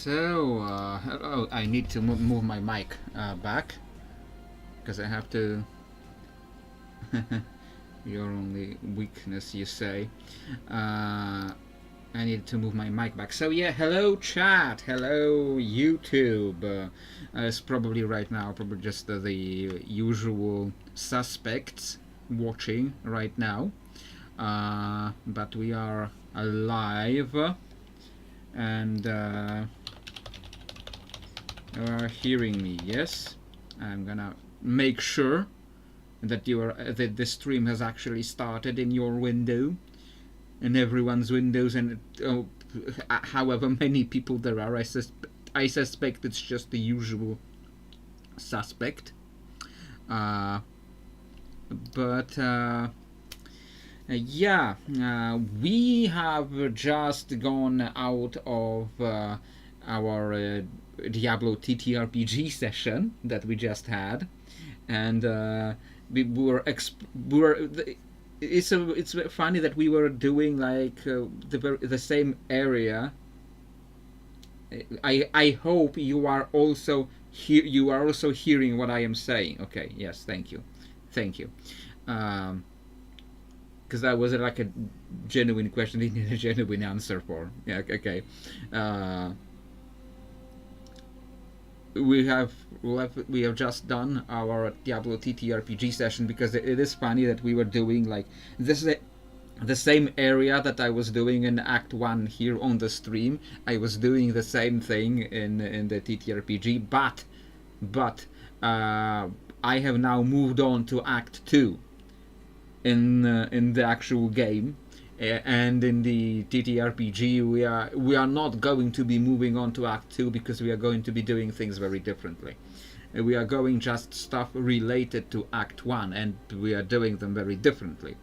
Hello. I need to move my mic back because I have to. Your only weakness, you say. I need to move my mic back. So yeah, hello chat, hello YouTube. It's probably right now, probably just the usual suspects watching right now. But we are alive and you are hearing me. Yes, I'm gonna make sure that that the stream has actually started in your window, in everyone's windows, and however many people there are. I suspect it's just the usual suspect. Yeah, we have just gone out of our Diablo TTRPG session that we just had, and it's funny that we were doing like the same area. I hope you are also hearing what I am saying. Okay, yes, thank you. Because that was like a genuine question, needed a genuine answer for. Yeah, okay. We have just done our Diablo TTRPG session, because it is funny that we were doing like this the same area that I was doing in Act 1 here on the stream. I was doing the same thing in the TTRPG, but I have now moved on to Act 2 in the actual game, and in the TTRPG we are not going to be moving on to Act 2, because we are going to be doing things very differently. We are going just stuff related to Act 1, and we are doing them very differently.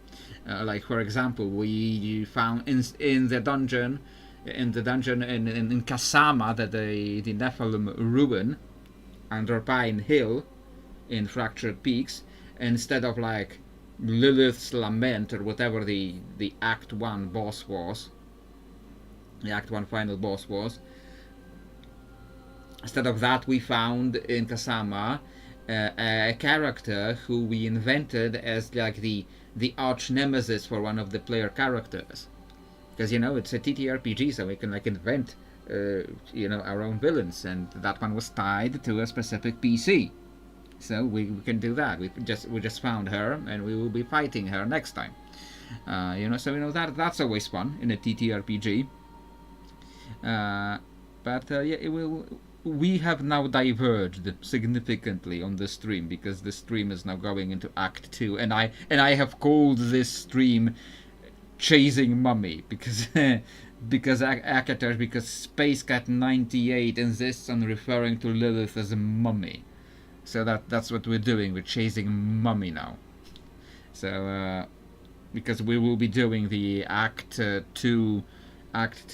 Like for example, we found in the dungeon in Kasama, that the Nephilim ruin under Pine Hill in Fractured Peaks, instead of like Lilith's Lament or whatever the Act 1 boss was, the Act 1 final boss was, instead of that we found in Kasama a character who we invented as like the arch nemesis for one of the player characters, because it's a TTRPG, so we can like invent our own villains, and that one was tied to a specific PC. So we can do that. We just found her, and we will be fighting her next time. So that's always fun in a TTRPG. It will. We have now diverged significantly on the stream, because the stream is now going into Act 2, and I have called this stream Chasing Mummy, because because Space Cat 98 insists on referring to Lilith as a mummy. So that's what we're doing. We're chasing Mummy now. So because we will be doing the Act 2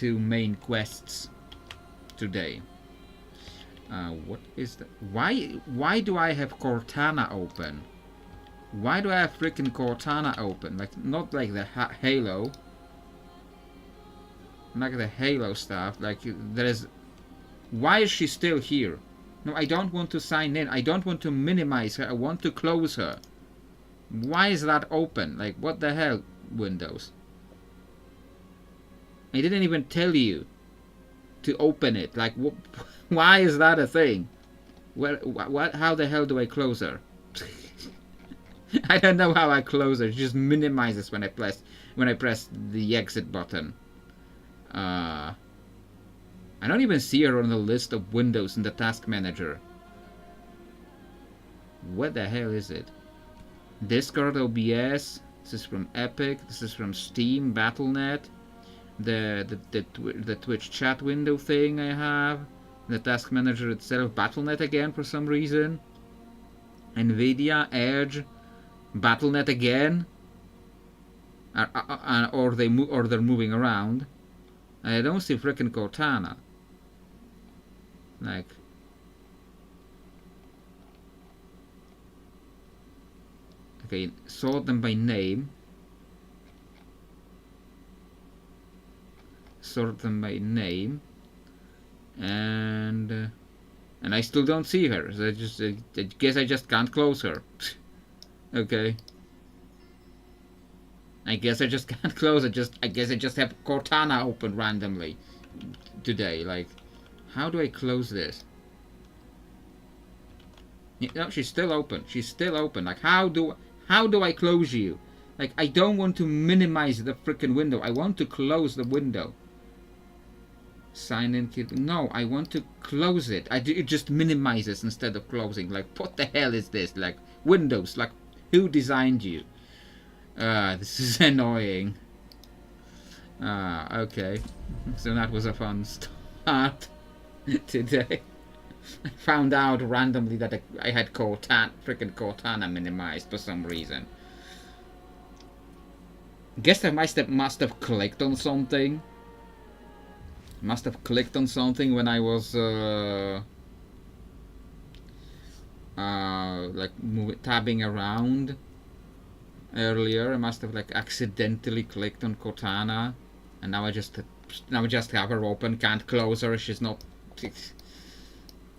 main quests today. What is that? Why do I have Cortana open? Why do I have freaking Cortana open? Like, not like the Halo. Like the Halo stuff. Like, there is. Why is she still here? No, I don't want to sign in. I don't want to minimize her. I want to close her. Why is that open? Like, what the hell, Windows? I didn't even tell you to open it. Like, why is that a thing? What? How the hell do I close her? I don't know how I close her. It just minimizes when I press the exit button. I don't even see her on the list of windows in the task manager. What the hell is it? Discord, OBS. This is from Epic. This is from Steam, Battle.net. The Twitch chat window thing I have. The task manager itself, Battle.net again for some reason. Nvidia, Edge, Battle.net again. Or they're moving around. I don't see frickin' Cortana. Like, okay, sort them by name. Sort them by name. and I still don't see her. So I guess I just can't close her. Okay. I guess I just can't close it. I guess I just have Cortana open randomly today. Like, how do I close this? No, she's still open. She's still open. Like, how do I close you? Like, I don't want to minimize the freaking window. I want to close the window. Sign in key. No, I want to close it. It just minimizes instead of closing. Like, what the hell is this? Like, Windows. Like, who designed you? This is annoying. Okay. So that was a fun start today. I found out randomly that I had freaking Cortana minimized for some reason. Guess I must have clicked on something. Must have clicked on something when I was like tabbing around earlier. I must have like accidentally clicked on Cortana, and now I just have her open. Can't close her. She's not.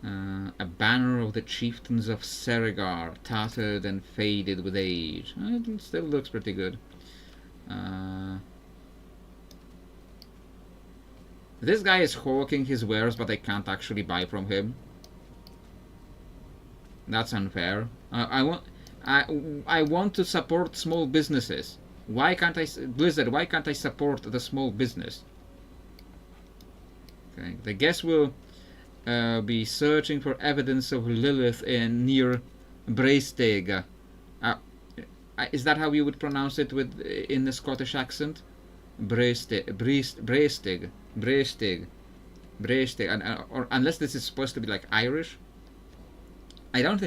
A banner of the chieftains of Serigar, tattered and faded with age. It still looks pretty good. This guy is hawking his wares, but I can't actually buy from him. That's unfair. I want to support small businesses. Why can't I, Blizzard? Why can't I support the small business? Okay, the guest will be searching for evidence of Lilith near Breisteg. Is that how you would pronounce it in the Scottish accent? Breisteg, or unless this is supposed to be like Irish. I don't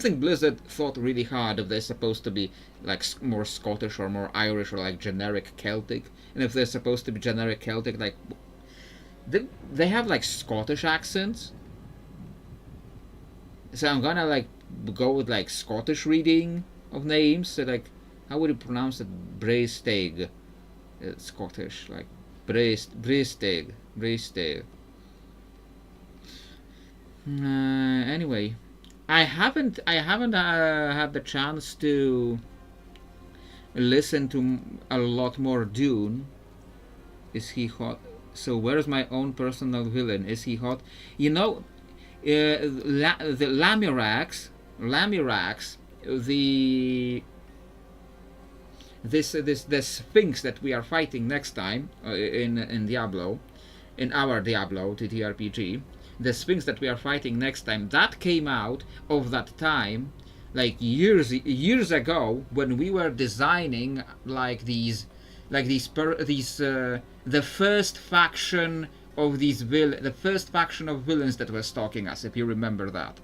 think Blizzard thought really hard if they're supposed to be like more Scottish or more Irish or like generic Celtic, and if they're supposed to be generic Celtic, like they have like Scottish accents. So I'm gonna like go with like Scottish reading of names. So like, how would you pronounce it? Breisteg, Scottish, like Breisteg. Anyway, I haven't had the chance to listen to a lot more Dune. Is he hot? So where's my own personal villain? Is he hot? You know, the Lamirax, the Sphinx that we are fighting next time in Diablo, in our Diablo TTRPG, the Sphinx that we are fighting next time, that came out of that time, like years ago, when we were designing like the first faction of the first faction of villains that were stalking us, if you remember that.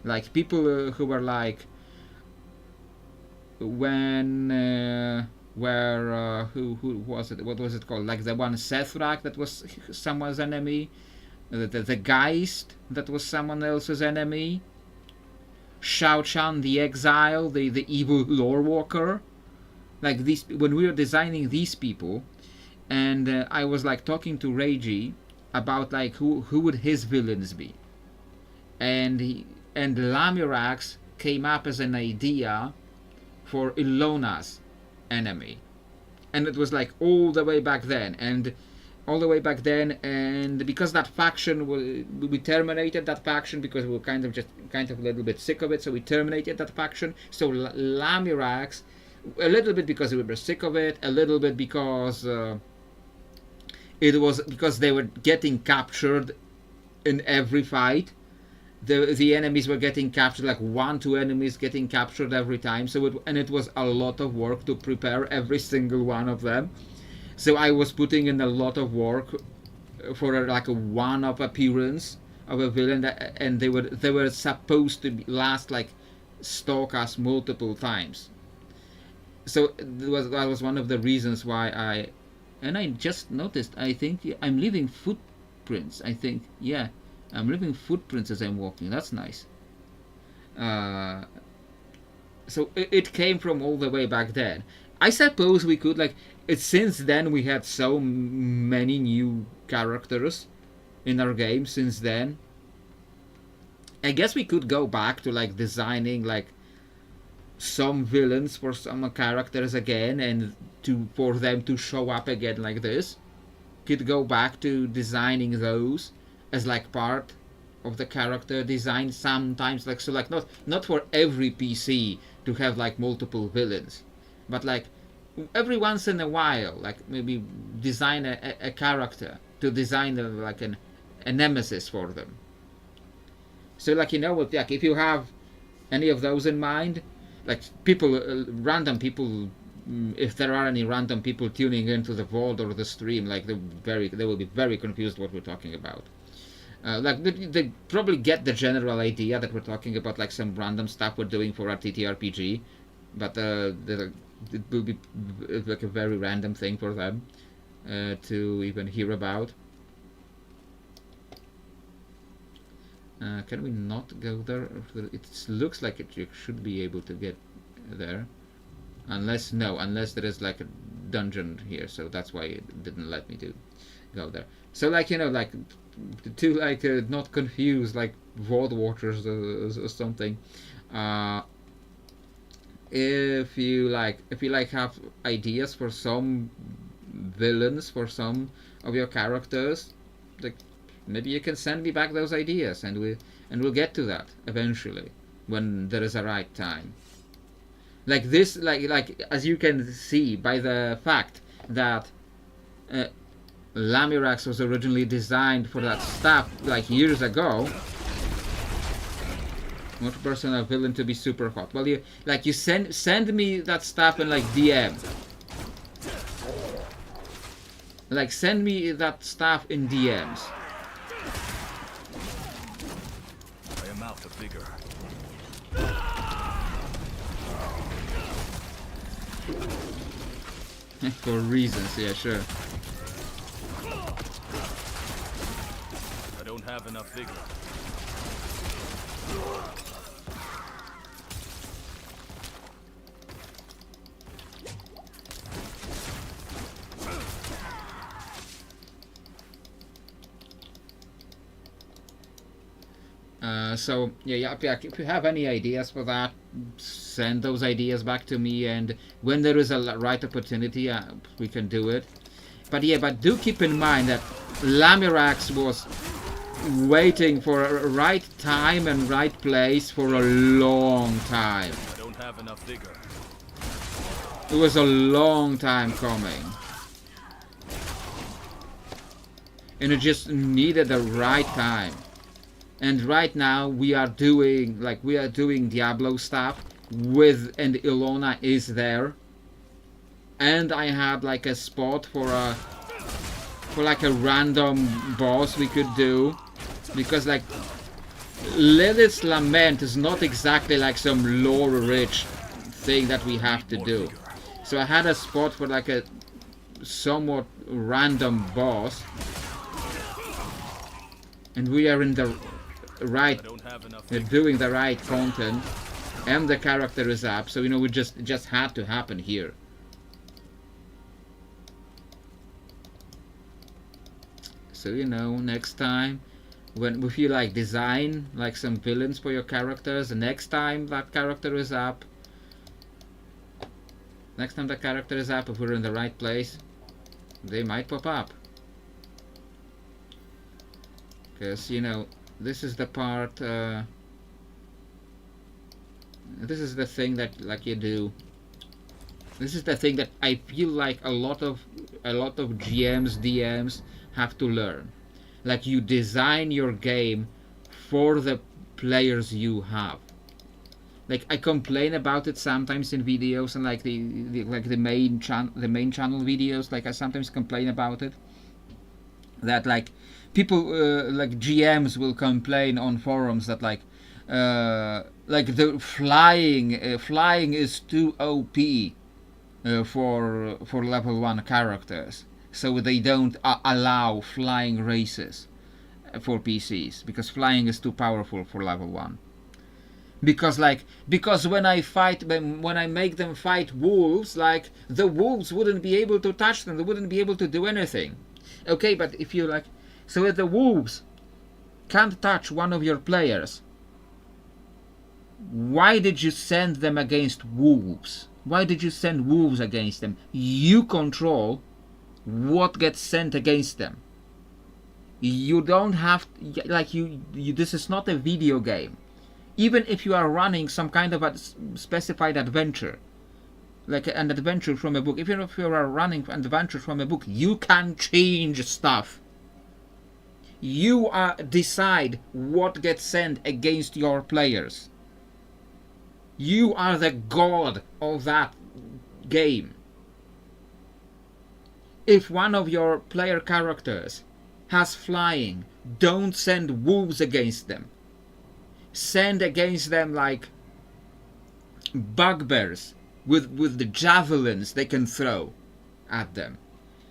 Like people who were like, when who was it? What was it called? Like the one Sethrak that was someone's enemy, the Geist that was someone else's enemy, Shao Chan the Exile, the evil lore walker. Like these, when we were designing these people, and I was like talking to Reiji about like who would his villains be, and Lamirax came up as an idea for Ilona's enemy, and it was like all the way back then, and because that faction we terminated that faction because we were kind of a little bit sick of it, so we terminated that faction. So Lamirax, a little bit because we were sick of it, a little bit because it was because they were getting captured in every fight. The enemies were getting captured, like 1-2 enemies getting captured every time. So it was a lot of work to prepare every single one of them. So I was putting in a lot of work for like a one-off appearance of a villain, and they were supposed to last like stalk us multiple times. So that was one of the reasons why I just noticed, I think I'm leaving footprints. I think, yeah, I'm leaving footprints as I'm walking. That's nice. So it came from all the way back then. I suppose we could, like, since then we had so many new characters in our game since then. I guess we could go back to like designing like some villains for some characters again, and for them to show up again like this. Could go back to designing those as like part of the character design sometimes, like so, like not for every PC to have like multiple villains, but like every once in a while, like maybe design a character to design like a nemesis for them. So like, you know what, like if you have any of those in mind, like people, random people, if there are any random people tuning into the VOD or the stream, like they will be very confused what we're talking about. Like they probably get the general idea that we're talking about like some random stuff we're doing for our TTRPG, but it will be like a very random thing for them to even hear about. Can we not go there? It looks like you should be able to get there, unless there is like a dungeon here, so that's why it didn't let me go there. So like, you know, like to like not confuse like VOD watchers or something. If you like have ideas for some villains for some of your characters, like maybe you can send me back those ideas, and we'll get to that eventually when there is a right time. Like this, like as you can see by the fact that Lamirax was originally designed for that stuff like years ago. What person a villain to be super hot? Well, you send me that stuff in like DM. Like send me that stuff in DMs. I am out of vigor. For reasons, yeah, sure. I don't have enough vigor. So yeah, if you have any ideas for that, send those ideas back to me, and when there is a right opportunity, we can do it. But yeah, but do keep in mind that Lamirax was waiting for a right time and right place for a long time. I don't have enough vigor. It was a long time coming, and it just needed the right time. And right now we are doing Diablo stuff with, and Ilona is there, and I had like a spot for like a random boss we could do, because like Lilith's Lament is not exactly like some lore-rich thing that we have to do. So I had a spot for like a somewhat random boss, and we are in the right, doing the right content, and the character is up, so you know, it just had to happen here. So you know, next time when if you like design like some villains for your characters, the next time that character is up, if we're in the right place, they might pop up, because you know, this is the part, this is the thing that like you do. This is the thing that I feel like a lot of GMs, DMs have to learn. Like, you design your game for the players you have. Like, I complain about it sometimes in videos, and like the main channel videos. Like, I sometimes complain about it, that like people like GMs will complain on forums that like the flying is too OP for level 1 characters, so they don't allow flying races for PCs, because flying is too powerful for level 1. Because when I make them fight wolves, like the wolves wouldn't be able to touch them, they wouldn't be able to do anything. Okay, but if you like, So if the wolves can't touch one of your players, why did you send them against wolves? Why did you send wolves against them? You control what gets sent against them. You don't have, like, you this is not a video game. Even if you are running some kind of a specified adventure, like an adventure from a book, even if you are running an adventure from a book, you can change stuff. You decide what gets sent against your players. You are the god of that game. If one of your player characters has flying, don't send wolves against them. Send against them like bugbears with the javelins they can throw at them.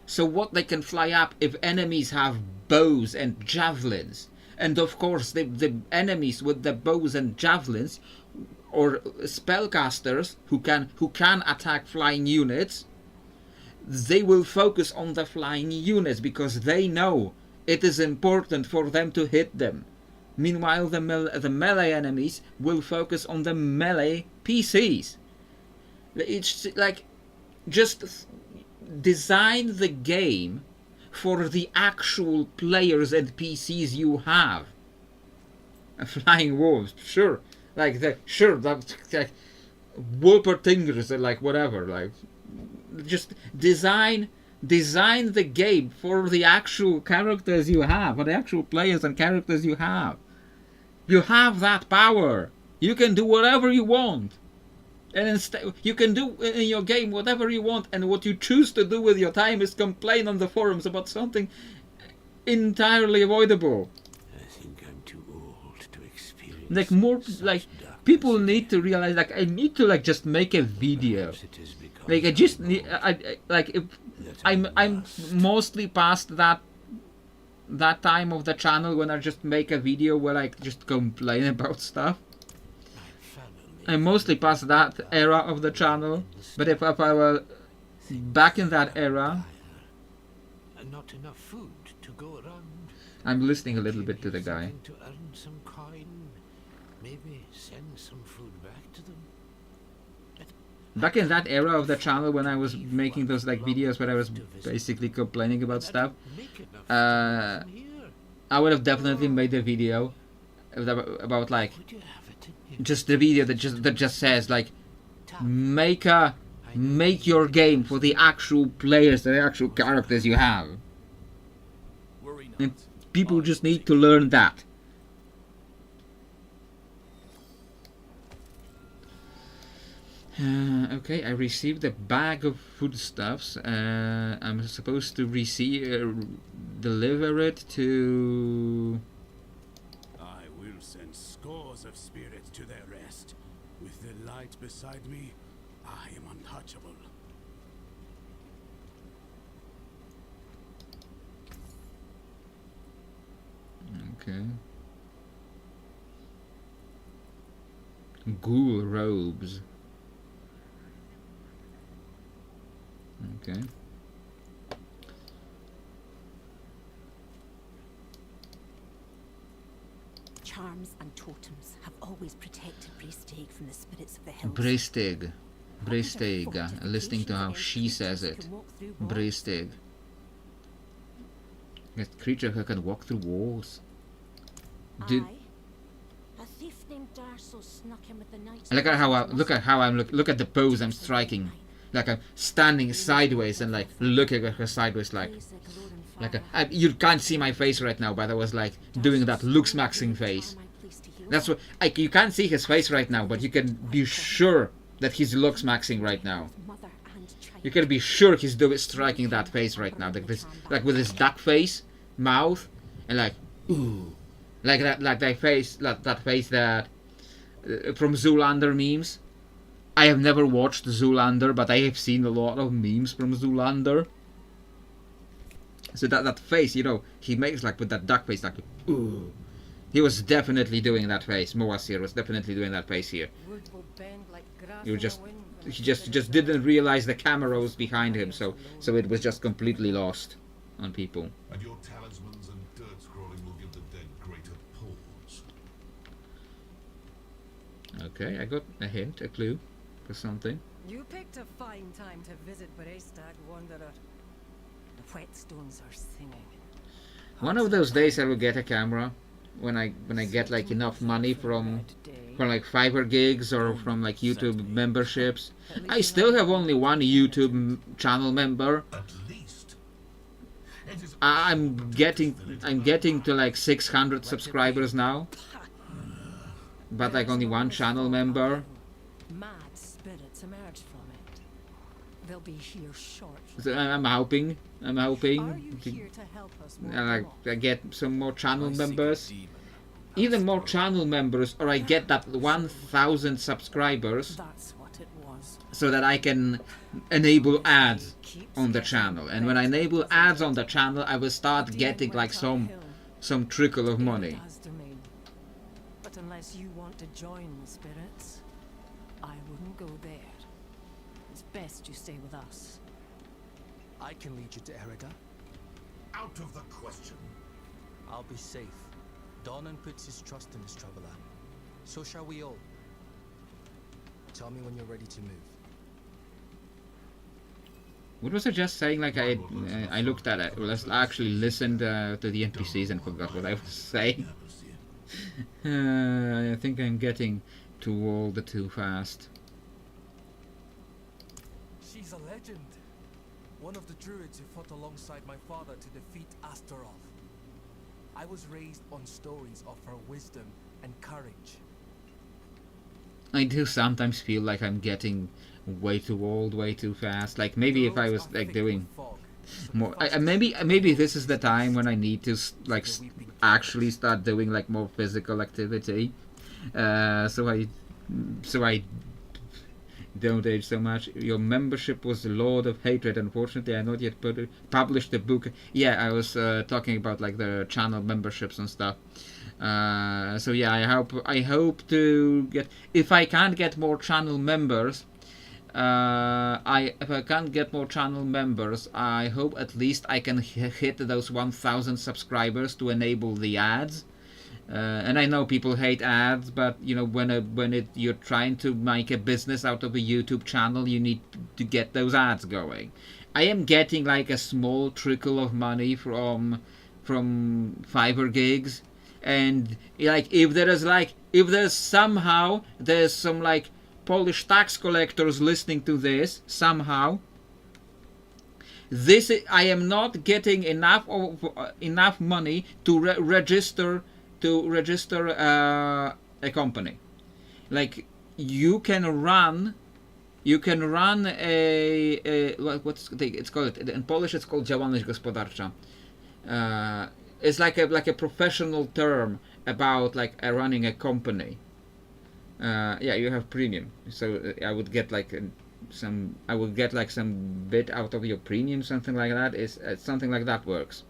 So what they can fly up if enemies have bows and javelins. And of course the enemies with the bows and javelins, or spellcasters who can attack flying units, they will focus on the flying units because they know it is important for them to hit them. Meanwhile, the melee enemies will focus on the melee PCs. It's like, just design the game for the actual players and PCs you have. Flying wolves, sure. Like Wolpertingers, like whatever. Like, just design the game for the actual characters you have, for the actual players and characters you have. You have that power. You can do whatever you want. And instead, you can do in your game whatever you want, and what you choose to do with your time is complain on the forums about something entirely avoidable. I think I'm too old to experience. Like, more like people need to realize, like, I need to like just make a video. Like, I just need, like, if I'm mostly past that time of the channel when I just make a video where I just complain about stuff. I'm mostly past that era of the channel, but if I were back in that era, not enough food to go around. I'm listening a little bit to the guy. To earn some coin, maybe send some food back to them. Back in that era of the channel when I was making those like videos where I was basically complaining about stuff, I would have definitely made a video about like just the video that just says like make your game for the actual players, the actual characters you have. And people just need to learn that. Okay, I received a bag of foodstuffs. I'm supposed to deliver it to... I will send scores of spirits to their rest. With the light beside me, I am untouchable. Okay. Ghoul robes. Okay. Charms and totems have always protected Bristeg from the spirits of the hills. Bristeg. Listening to how she says it. Bristeg. A creature who can walk through walls. Aye. A thief named Darso snuck in with the knights. Look at the pose I'm striking. Like I'm standing sideways and like looking at her sideways like you can't see my face right now, but I was like doing that looks maxing face. That's what you can't see his face right now, but you can be sure that he's looks maxing right now. You can be sure he's striking that face right now, like with his duck face, mouth, and like ooh, like that face that from Zoolander memes. I have never watched Zoolander, but I have seen a lot of memes from Zoolander. So that face, you know, he makes like with that duck face, like ooh. He was definitely doing that face. Moasir was definitely doing that face here. He just didn't realize the camera was behind him, so it was just completely lost on people. And your talismans and dirty Okay, I got a hint, a clue for something. You picked a fine time to visit Brestad, Wanderer. The whetstones are singing. One of those days I will get a camera when I get like enough money from like Fiverr gigs or from like YouTube memberships. I still have only one YouTube channel member. At least. It is I'm getting to like 600 subscribers now, but like only one channel member. Mad spirits emerge from it. They'll be here shortly. So I'm hoping Are you to here to help us ward like them I get some more channel I seek a members, demon. even more channel members, or I get that 1,000 subscribers, That's what it was. so that I can enable ads on the channel. And when I enable ads on the channel, I will start getting like some trickle of money. But unless you want to join the spirits, I wouldn't go there. It's best you stay with us. I can lead you to Erida. out of the question. I'll be safe. Donan puts his trust in this traveler. So shall we all. Tell me when you're ready to move. What was I just saying? Like I looked at it. Well, I actually listened to the NPCs and forgot what I was saying. I think I'm getting too old too fast. She's a legend. One of the druids who fought alongside my father to defeat Astaroth. I was raised on stories of her wisdom and courage. I do sometimes feel like I'm getting way too old, way too fast. Like maybe if I was like doing more, maybe this is the time when I need to like actually start doing like more physical activity, so I don't age so much. Your membership was the Lord of Hatred. Unfortunately, I not yet published the book. Yeah, I was talking about like the channel memberships and stuff. So yeah, I hope to get, if I can't get more channel members. If I can't get more channel members, I hope at least I can hit those 1,000 subscribers to enable the ads. And I know people hate ads, but you know when you're trying to make a business out of a YouTube channel, you need to get those ads going. I am getting like a small trickle of money from Fiverr gigs, and like if there's somehow there's some like Polish tax collectors listening to this somehow. I am not getting enough money to register a company. Like you can run a it's called in Polish. It's called działalność gospodarcza. It's like a professional term about like running a company. Yeah, you have premium, so I would get like some bit out of your premium, something like that. Is something like that works,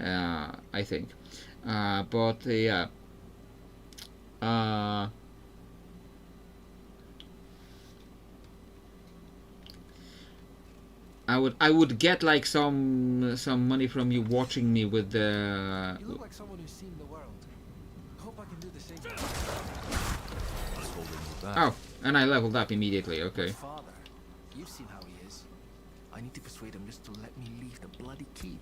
I think. But yeah, I would get like some money from you watching me with the. You look like someone who's seen the world. Hope I can do the same. What's holding you back? Oh, and I leveled up immediately. Okay. Father, you've seen how he is. I need to persuade him just to let me leave the bloody keep.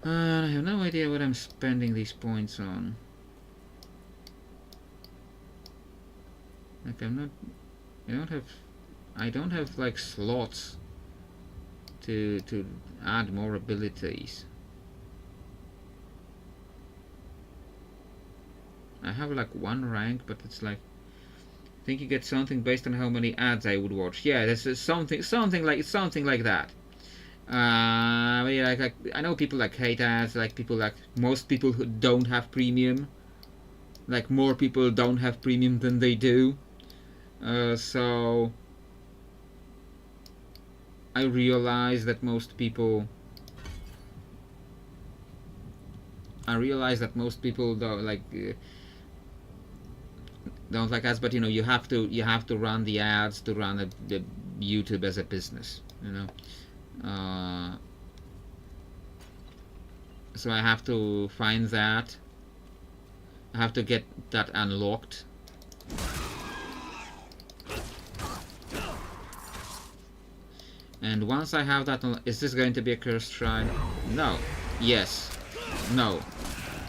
I have no idea what I'm spending these points on. Like I don't have like slots to add more abilities. I have like one rank, but it's like I think you get something based on how many ads I would watch. Yeah, this is something like that. Yeah, like I know people like hate ads, like most people who don't have premium. Like more people don't have premium than they do. So I realize that most people don't like ads, but you know you have to run the ads to run the YouTube as a business, you know. So I have to find that. I have to get that unlocked And once I have that, is this going to be a cursed shrine? No. Yes. No.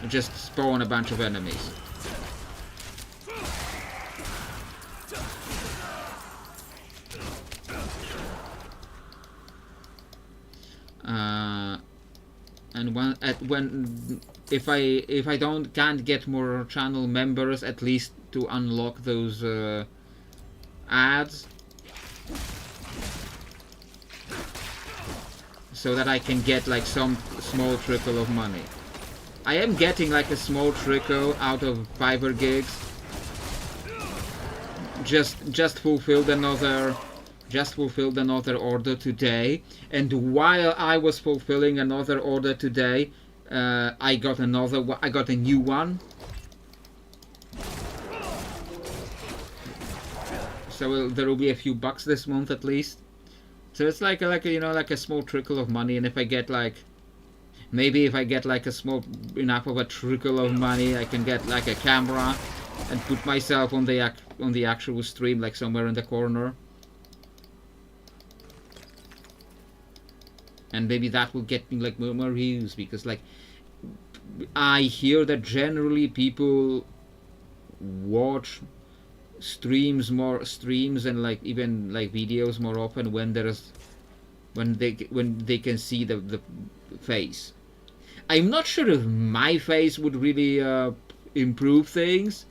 Just spawn a bunch of enemies. And if I can't get more channel members, at least to unlock those ads, so that I can get like some small trickle of money. I am getting like a small trickle out of Fiverr gigs. Just fulfilled another order today, and while I was fulfilling another order today, I got a new one. So there will be a few bucks this month at least. So it's like a small trickle of money, and if I get like, maybe if I get like a small enough of a trickle of money, I can get like a camera and put myself on the actual stream, like somewhere in the corner. And maybe that will get me like more views, because like I hear that generally people watch streams and like even like videos more often when they can see the face. I'm not sure if my face would really improve things,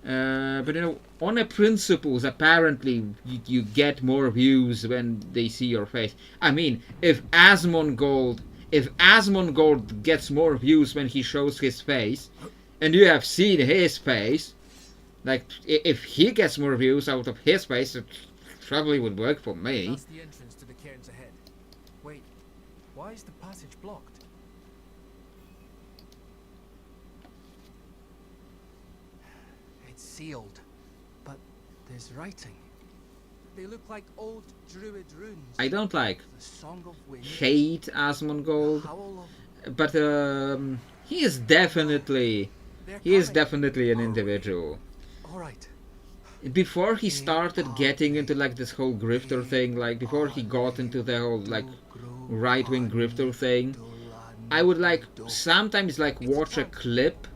but on a principles, apparently you get more views when they see your face. I mean, if Asmongold gets more views when he shows his face, and you have seen his face, like if he gets more views out of his face, it probably would work for me. That's the entrance to the cairns ahead. Wait, why is the passage blocked? It's sealed, but there's writing. They look like old druid runes. I don't like The Song of Wind, hate Asmongold, Howl of... but he is definitely an individual. All right. Before he started getting into like this whole grifter thing, like before he got into the whole like right-wing grifter thing, I would like sometimes like watch a clip,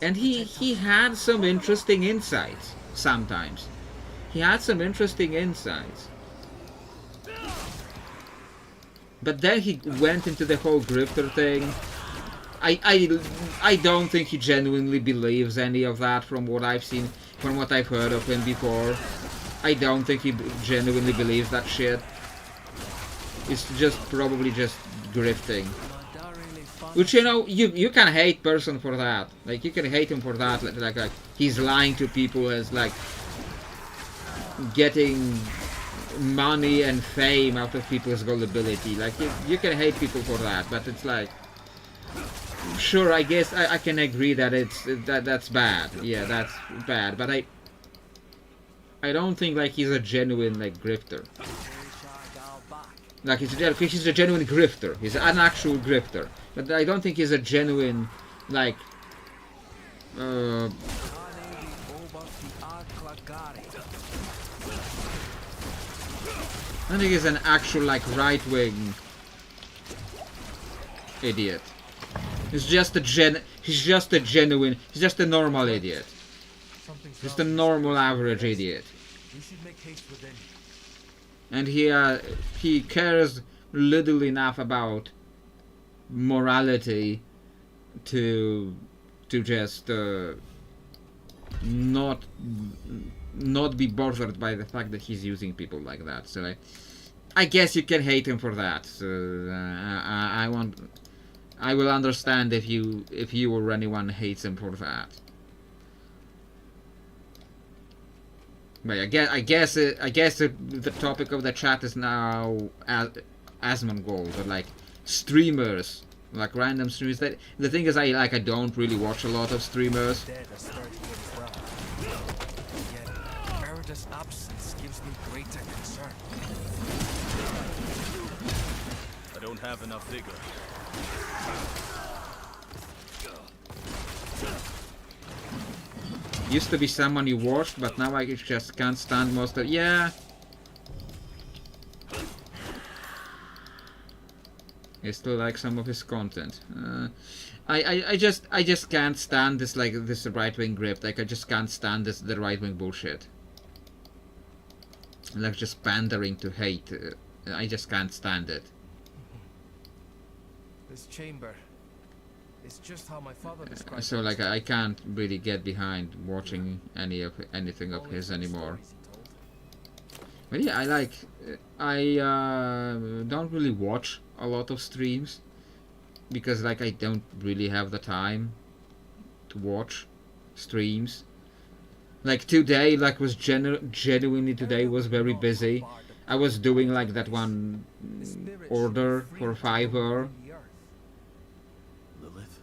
and he had some interesting insights. Sometimes he had some interesting insights, but then he went into the whole grifter thing. I don't think he genuinely believes any of that, from what I've seen, from what I've heard of him before. I don't think he genuinely believes that shit. It's just probably just grifting. Which, you can hate person for that. Like, you can hate him for that. Like he's lying to people as like getting money and fame out of people's gullibility. Like, you can hate people for that, but it's like, sure, I guess I can agree that that's bad. Yeah, that's bad. But I don't think like he's a genuine like grifter. Like he's a genuine grifter. He's an actual grifter. But I don't think he's a genuine like I think he's an actual like right-wing idiot. He's just a normal idiot. Just a normal average idiot. We should make haste within. And he cares little enough about morality to just not be bothered by the fact that he's using people like that. So I guess you can hate him for that. So I will understand if you or anyone hates him for that. But I guess the topic of the chat is now Asmongold, but like streamers, like random streamers. That the thing is, I don't really watch a lot of streamers. Dead are spiritual as well. Yet Merida's absence gives me greater concern. I don't have enough vigor. used to be someone you watched, but now I just can't stand most of. Yeah. I still like some of his content. I just can't stand this this right wing grip. Like I just can't stand the right wing bullshit. Like just pandering to hate. I just can't stand it. This chamber is just how my father described So it. like I can't really get behind watching anything of his anymore. But yeah, I don't really watch a lot of streams because like I don't really have the time to watch streams. Like today, like was genuinely today was very busy. I was doing like that one order for Fiverr, Lilith?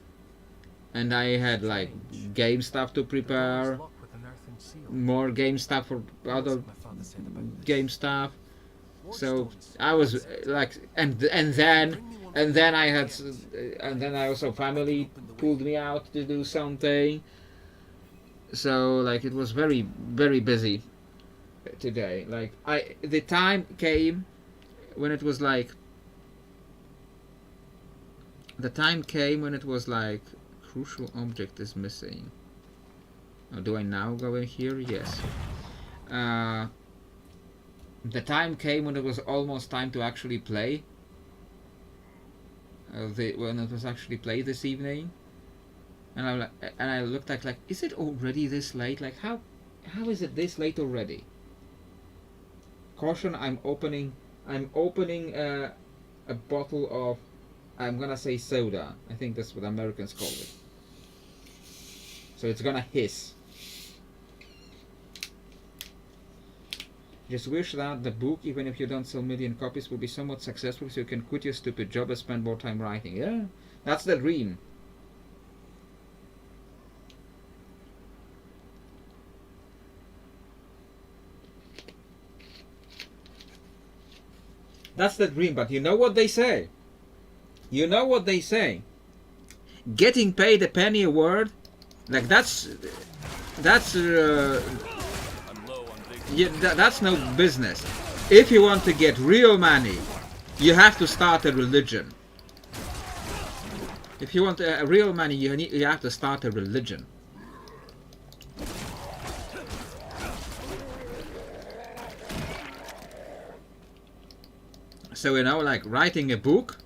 and I had like game stuff to prepare, more game stuff for other game stuff. So I was like, and then I had, and then I also family pulled me out to do something. So like it was very busy today. Like the time came when it was like crucial object is missing. Oh, do I now go in here? Yes. The time came when it was almost time to actually play. When it was actually played this evening, and I looked like, is it already this late? Like how is it this late already? Caution! I'm opening a bottle of, I'm gonna say soda. I think that's what Americans call it. So it's gonna hiss. Just wish that the book, even if you don't sell million copies, will be somewhat successful so you can quit your stupid job and spend more time writing. Yeah, that's the dream. That's the dream, but you know what they say? You know what they say? Getting paid a penny a word? Like that's yeah, that's no business. If you want to get real money, you have to start a religion. If you want real money, you have to start a religion. So you know, like writing a book,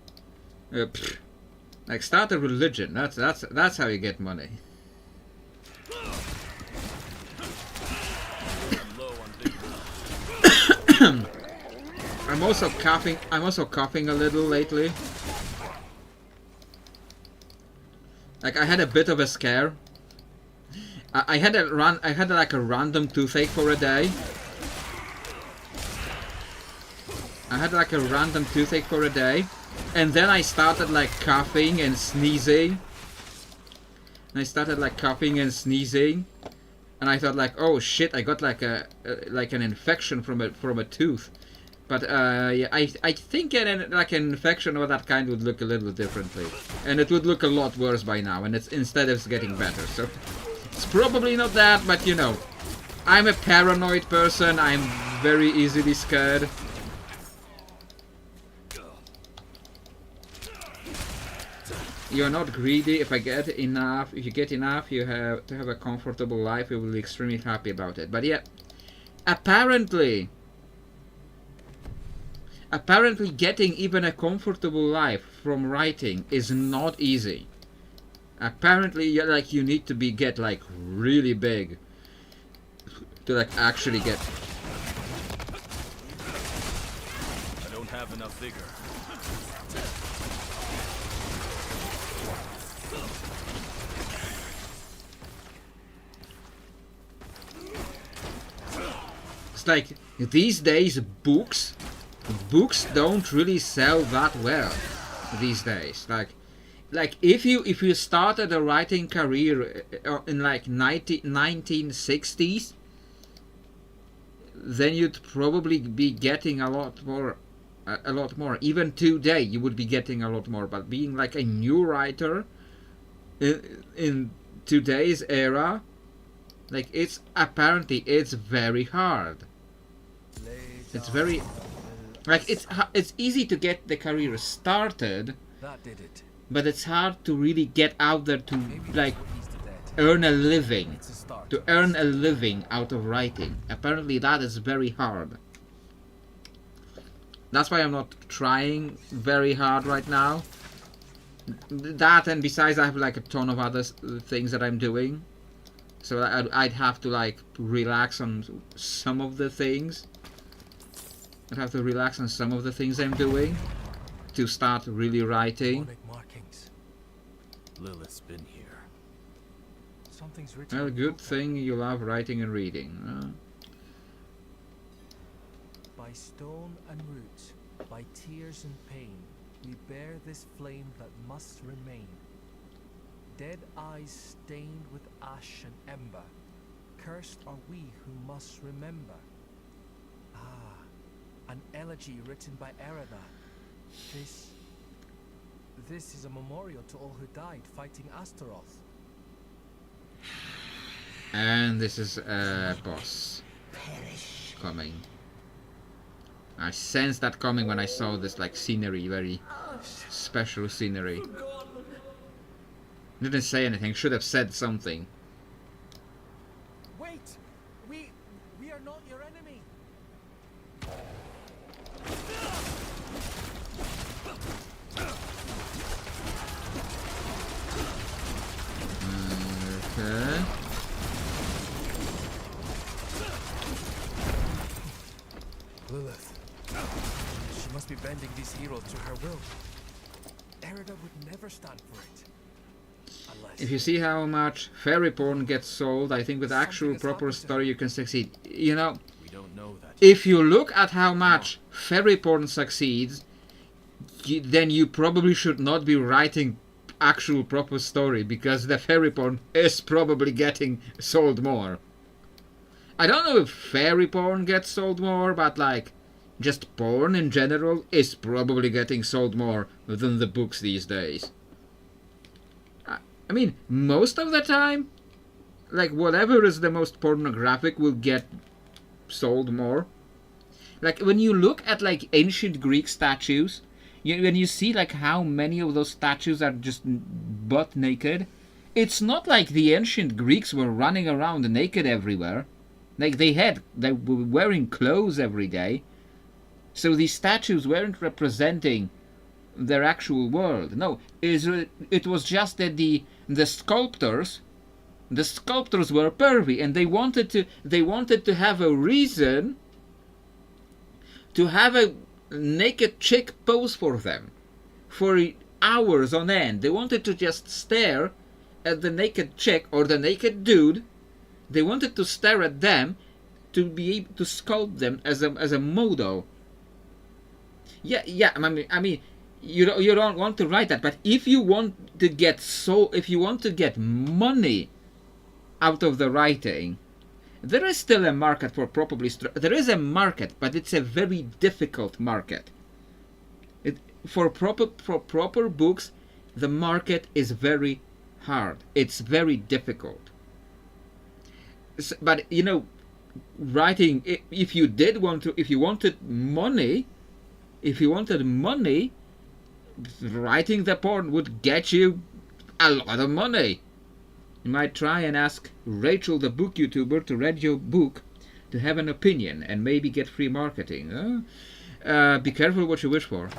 like start a religion. That's how you get money. I'm also coughing a little lately. Like I had a bit of a scare. I had like a random toothache for a day. And then I started like coughing and sneezing. And I thought like, oh shit, I got like an infection from a tooth. But yeah, I think like an infection of that kind would look a little differently, and it would look a lot worse by now. And instead it's getting better. So it's probably not that, but you know, I'm a paranoid person. I'm very easily scared. You're not greedy. If you get enough, you have to have a comfortable life. You will be extremely happy about it. But yeah, apparently getting even a comfortable life from writing is not easy. Apparently, you need to get like really big to like actually get. I don't have enough vigor. It's like these days books don't really sell that well these days. Like if you started a writing career in like 1960s, then you'd probably be getting a lot more. Even today you would be getting a lot more. But being like a new writer in today's era, Like, it's apparently it's very hard. It's very like it's easy to get the career started, That did it. but it's hard to really get out there to Maybe like that's what eased the dead. earn a living. It's a start. To earn a living out of writing. Apparently that is very hard. That's why I'm not trying very hard right now. That, and besides I have like a ton of other things that I'm doing. So I'd have to like relax on some of the things. I'd have to relax on some of the things I'm doing to start really writing. Demonic markings. Lilith's been here. Something's written. Well, on good the thing you love writing and reading. By stone and roots, by tears and pain, we bear this flame that must remain. Dead eyes stained with ash and ember, cursed are we who must remember. Ah, an elegy written by Erida. This is a memorial to all who died fighting Astaroth. And this is a boss coming. I sensed that coming when I saw this like scenery, very special scenery. Didn't say anything, should have said something. Wait! We are not your enemy! Okay. Lilith. She must be bending these heroes to her will. Erida would never stand for it. Unless... If you see how much fairy porn gets sold, I think with actual proper story you can succeed. You know, We don't know that. if you look at how much fairy porn succeeds, then you probably should not be writing actual proper story, because the fairy porn is probably getting sold more. I don't know if fairy porn gets sold more, but like just porn in general is probably getting sold more than the books these days. I mean, most of the time, like whatever is the most pornographic will get sold more. Like when you look at like ancient Greek statues, when you see like how many of those statues are just butt naked, it's not like the ancient Greeks were running around naked everywhere. Like they were wearing clothes every day. So these statues weren't representing their actual world. No, it was just that the sculptors were pervy, and they wanted to have a reason to have a naked chick pose for them for hours on end. They wanted to just stare at the naked chick or the naked dude. They wanted to stare at them to be able to sculpt them as a model. Yeah. I mean, you don't want to write that, but if you want to get money out of the writing, there is still a market for there is a market, but it's a very difficult market. For proper books, the market is very hard. It's very difficult. But you know, writing, if you wanted money, writing the porn would get you a lot of money. You might try and ask Rachel, the book YouTuber, to read your book to have an opinion and maybe get free marketing. Be careful what you wish for.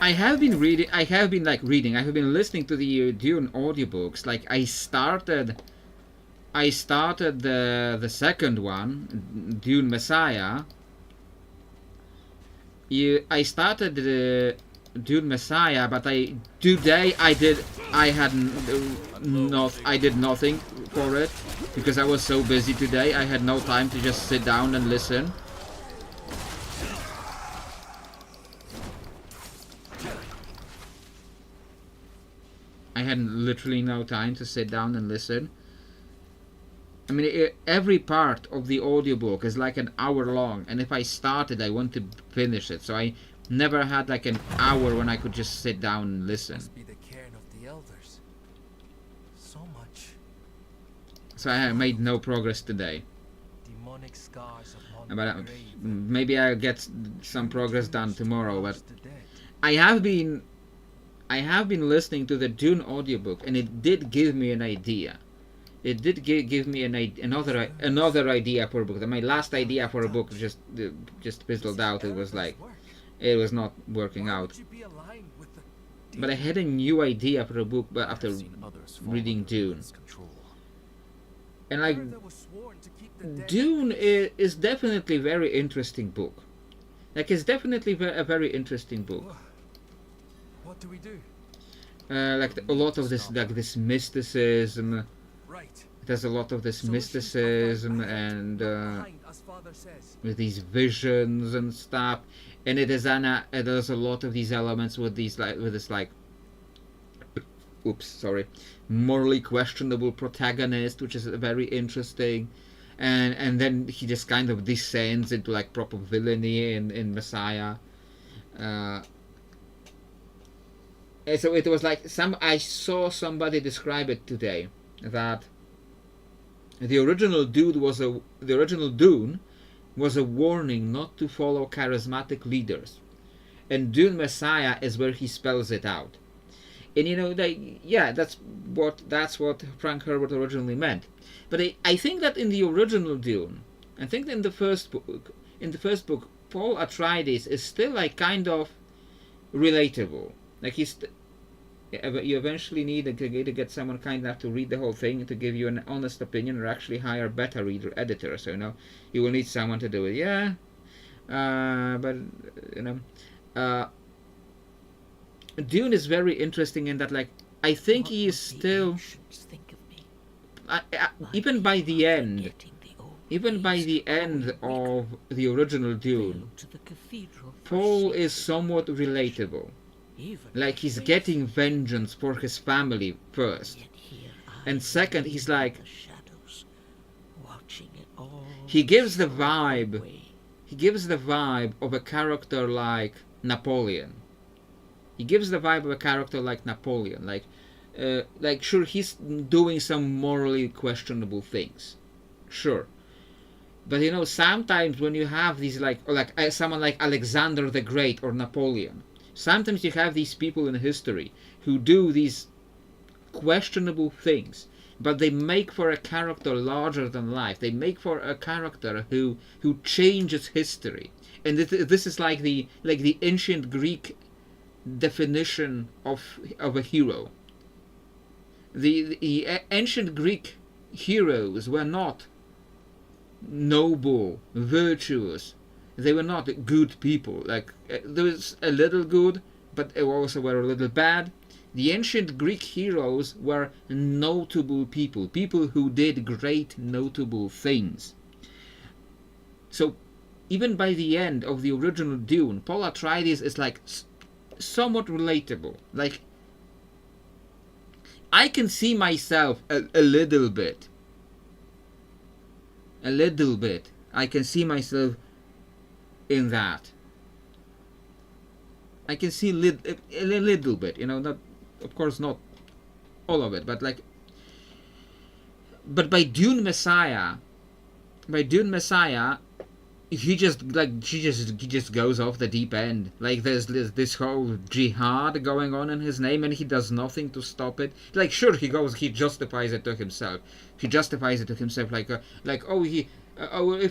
I have been listening to the Dune audiobooks. Like I started the second one, Dune Messiah. I started the Dune Messiah, but I did nothing for it because I was so busy today. I had no time to just sit down and listen. I had literally no time to sit down and listen. I mean, every part of the audiobook is like an hour long, and if I started, I want to finish it. So I never had like an hour when I could just sit down and listen. Must be the cairn of the elders. So much So I made no progress today. demonic scars upon But the grave. maybe I'll get some progress done tomorrow. But The dead. I have been listening to the Dune audiobook, and it did give me an idea. It did give me another idea for a book. My last idea for a book just fizzled out. It was like it was not working Why out. would you be aligned with the But I had a new idea for a book, but I after have seen others fall reading under Dune, Lilith's control. and like Whoever that was sworn to keep the dead Dune is definitely a very interesting book. Like it's definitely a very interesting book. What do we do? Like a lot of this, like this mysticism. Right. It has a lot of this Solutions mysticism come from ahead, and not behind, as Father says. with these visions and stuff. And it has a lot of these elements with these with this morally questionable protagonist, which is very interesting. And then he just kind of descends into like proper villainy in Messiah. And so it was like I saw somebody describe it today that the original Dune was a warning not to follow charismatic leaders, and Dune Messiah is where he spells it out. And you know, that's what Frank Herbert originally meant. But I think that in the original Dune, I think in the first book, Paul Atreides is still like kind of relatable. Like you eventually need to get someone kind enough to read the whole thing to give you an honest opinion, or actually hire a beta reader editor. So you will need someone to do it. Yeah, but Dune is very interesting in that, like, I think he is still Think of me. even by the end. Forgetting the old Even by ways, the end of the original Dune, failed to the cathedral for Paul safety. is somewhat relatable. Even Like he's faith, getting vengeance for his family first. yet here And I second, he's remain like- in the shadows, watching it all He gives the slip vibe. away. He gives the vibe of a character like Napoleon. He gives the vibe of a character like Napoleon. Like sure, he's doing some morally questionable things. Sure. But sometimes when you have these someone like Alexander the Great or Napoleon, sometimes you have these people in history who do these questionable things, but they make for a character larger than life. They make for a character who changes history. And this is like the ancient Greek definition of a hero. The ancient Greek heroes were not noble, virtuous. They were not good people. Like there was a little good, but they also were a little bad. The ancient Greek heroes were notable people, people who did great notable things. So even by the end of the original Dune, Paul Atreides is like somewhat relatable. Like I can see myself a little bit. A little bit. I can see myself in that. I can see a little bit, not, of course, not all of it, but by Dune Messiah, he just goes off the deep end. Like there's this whole jihad going on in his name, and he does nothing to stop it. Like sure, he justifies it to himself. If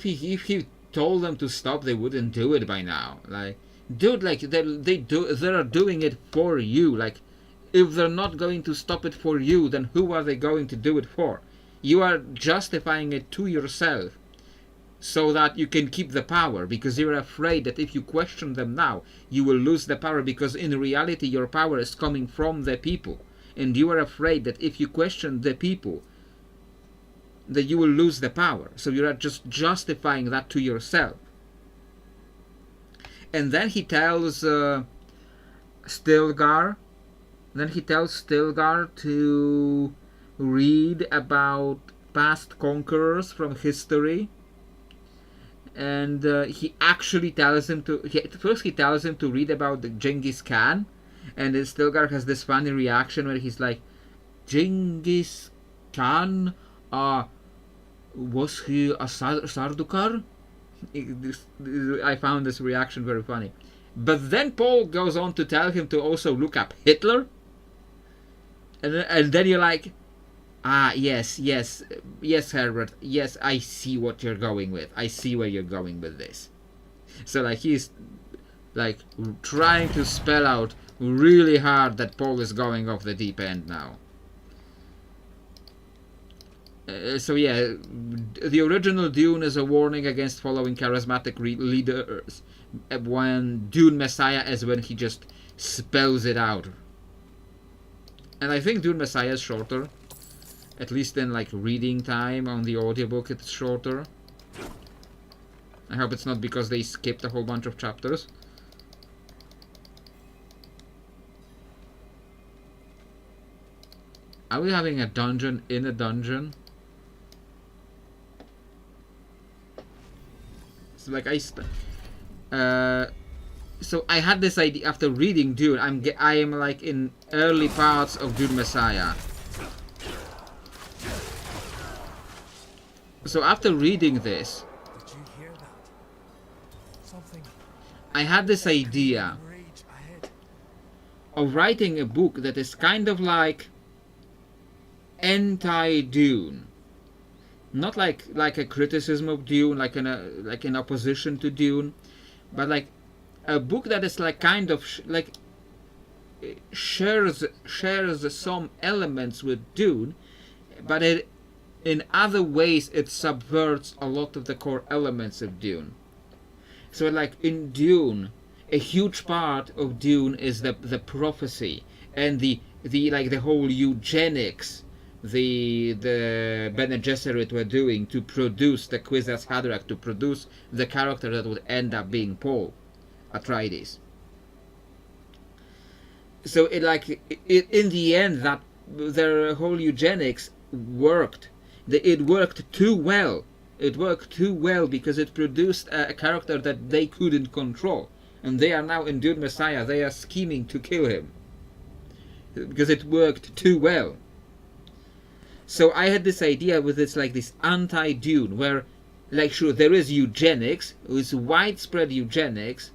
he told them to stop, they wouldn't do it by now. Like dude, like they're doing it for you. Like if they're not going to stop it for you, then who are they going to do it for? You are justifying it to yourself, so that you can keep the power, because you're afraid that if you question them now, you will lose the power, because in reality your power is coming from the people, and you are afraid that if you question the people, that you will lose the power. So you are just justifying that to yourself. And then he tells Stilgar to read about past conquerors from history, and he actually tells him to. First, he tells him to read about the Genghis Khan, and then Stilgar has this funny reaction where he's like, "Genghis Khan, was he a Sardukar?" I found this reaction very funny. But then Paul goes on to tell him to also look up Hitler, and then you're like, yes, Herbert, yes, I see what you're going with. I see where you're going with this. So like he's like trying to spell out really hard that Paul is going off the deep end now. So yeah, the original Dune is a warning against following charismatic leaders. When Dune Messiah is when he just spells it out. And I think Dune Messiah is shorter. At least in like reading time on the audiobook it's shorter. I hope it's not because they skipped a whole bunch of chapters. Are we having a dungeon in a dungeon? So like so I had this idea after reading Dune. I am like in early parts of Dune Messiah. So after reading this, Did you hear that? Something I had this idea rage ahead. of writing a book that is kind of like anti-Dune. Not like a criticism of Dune, like in opposition to Dune, but like a book that is like kind of shares some elements with Dune, but in other ways it subverts a lot of the core elements of Dune. So like in Dune, a huge part of Dune is the prophecy and the whole eugenics the Bene Gesserit were doing to produce the Kwisatz Haderach, to produce the character that would end up being Paul Atreides. So in the end, that their whole eugenics worked. It worked too well. It worked too well because it produced a character that they couldn't control, and they are now in Dune Messiah. They are scheming to kill him because it worked too well. So I had this idea with this anti-Dune, where like sure there is eugenics, it's widespread eugenics,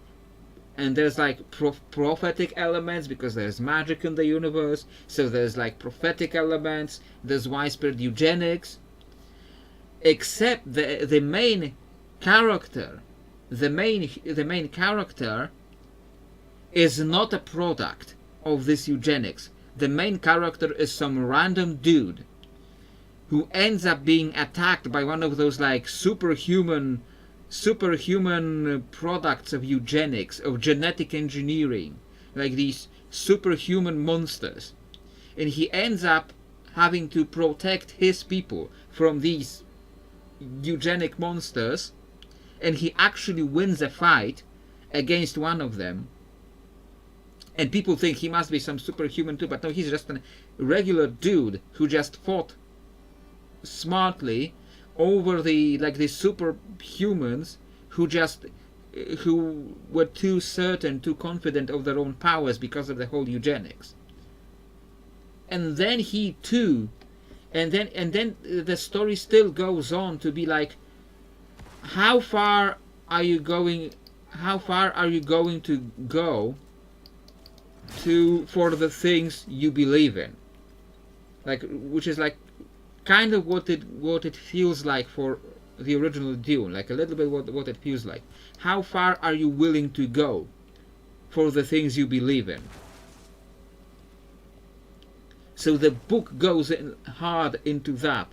and there's like prophetic elements because there's magic in the universe. So there's like prophetic elements, there's widespread eugenics. Except the main character, the main character is not a product of this eugenics. The main character is some random dude who ends up being attacked by one of those like superhuman products of eugenics, of genetic engineering, like these superhuman monsters, and he ends up having to protect his people from these eugenic monsters, and he actually wins a fight against one of them, and people think he must be some superhuman too, but no, he's just a regular dude who just fought smartly over the superhumans who were too certain, too confident of their own powers because of the whole eugenics. And then he too, and then the story still goes on to be like, how far are you going to go for the things you believe in, like, which is like kind of what it feels like for the original Dune, like a little bit what it feels like. How far are you willing to go for the things you believe in? So the book goes in hard into that,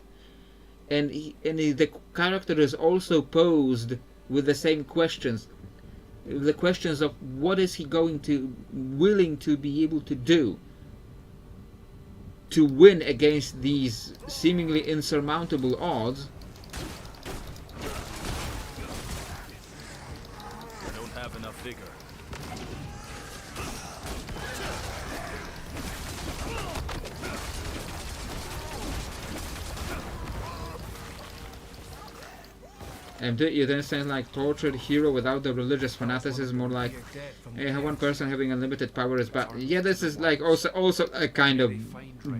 and the character is also posed with the same questions, the questions of what is he willing to be able to do to win against these seemingly insurmountable odds. I don't have enough vigor. And you then say like tortured hero without the religious fanaticism, more like one person having unlimited power is bad. Yeah, this is like also a kind of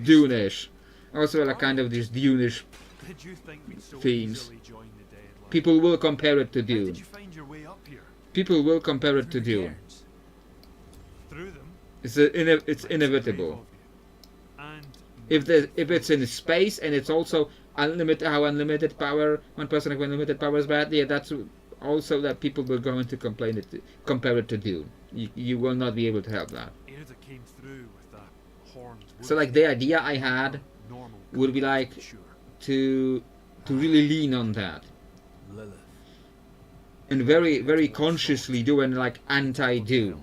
Dune-ish. Also a kind of these Dune-ish Did you think we'd so themes. easily join the deadline? People will compare it to How Dune. did you find your way up here? People will compare it to Dune. Through them? It's inevitable. And If it's in space and it's also unlimited, how unlimited power, one person with unlimited power is bad, yeah, that's also that people will go into compare it to Dune. You will not be able to help that. Erida came through with that horned So like the idea I had normal would be like sure. to really lean on that Lilith. and very consciously do an like anti-Dune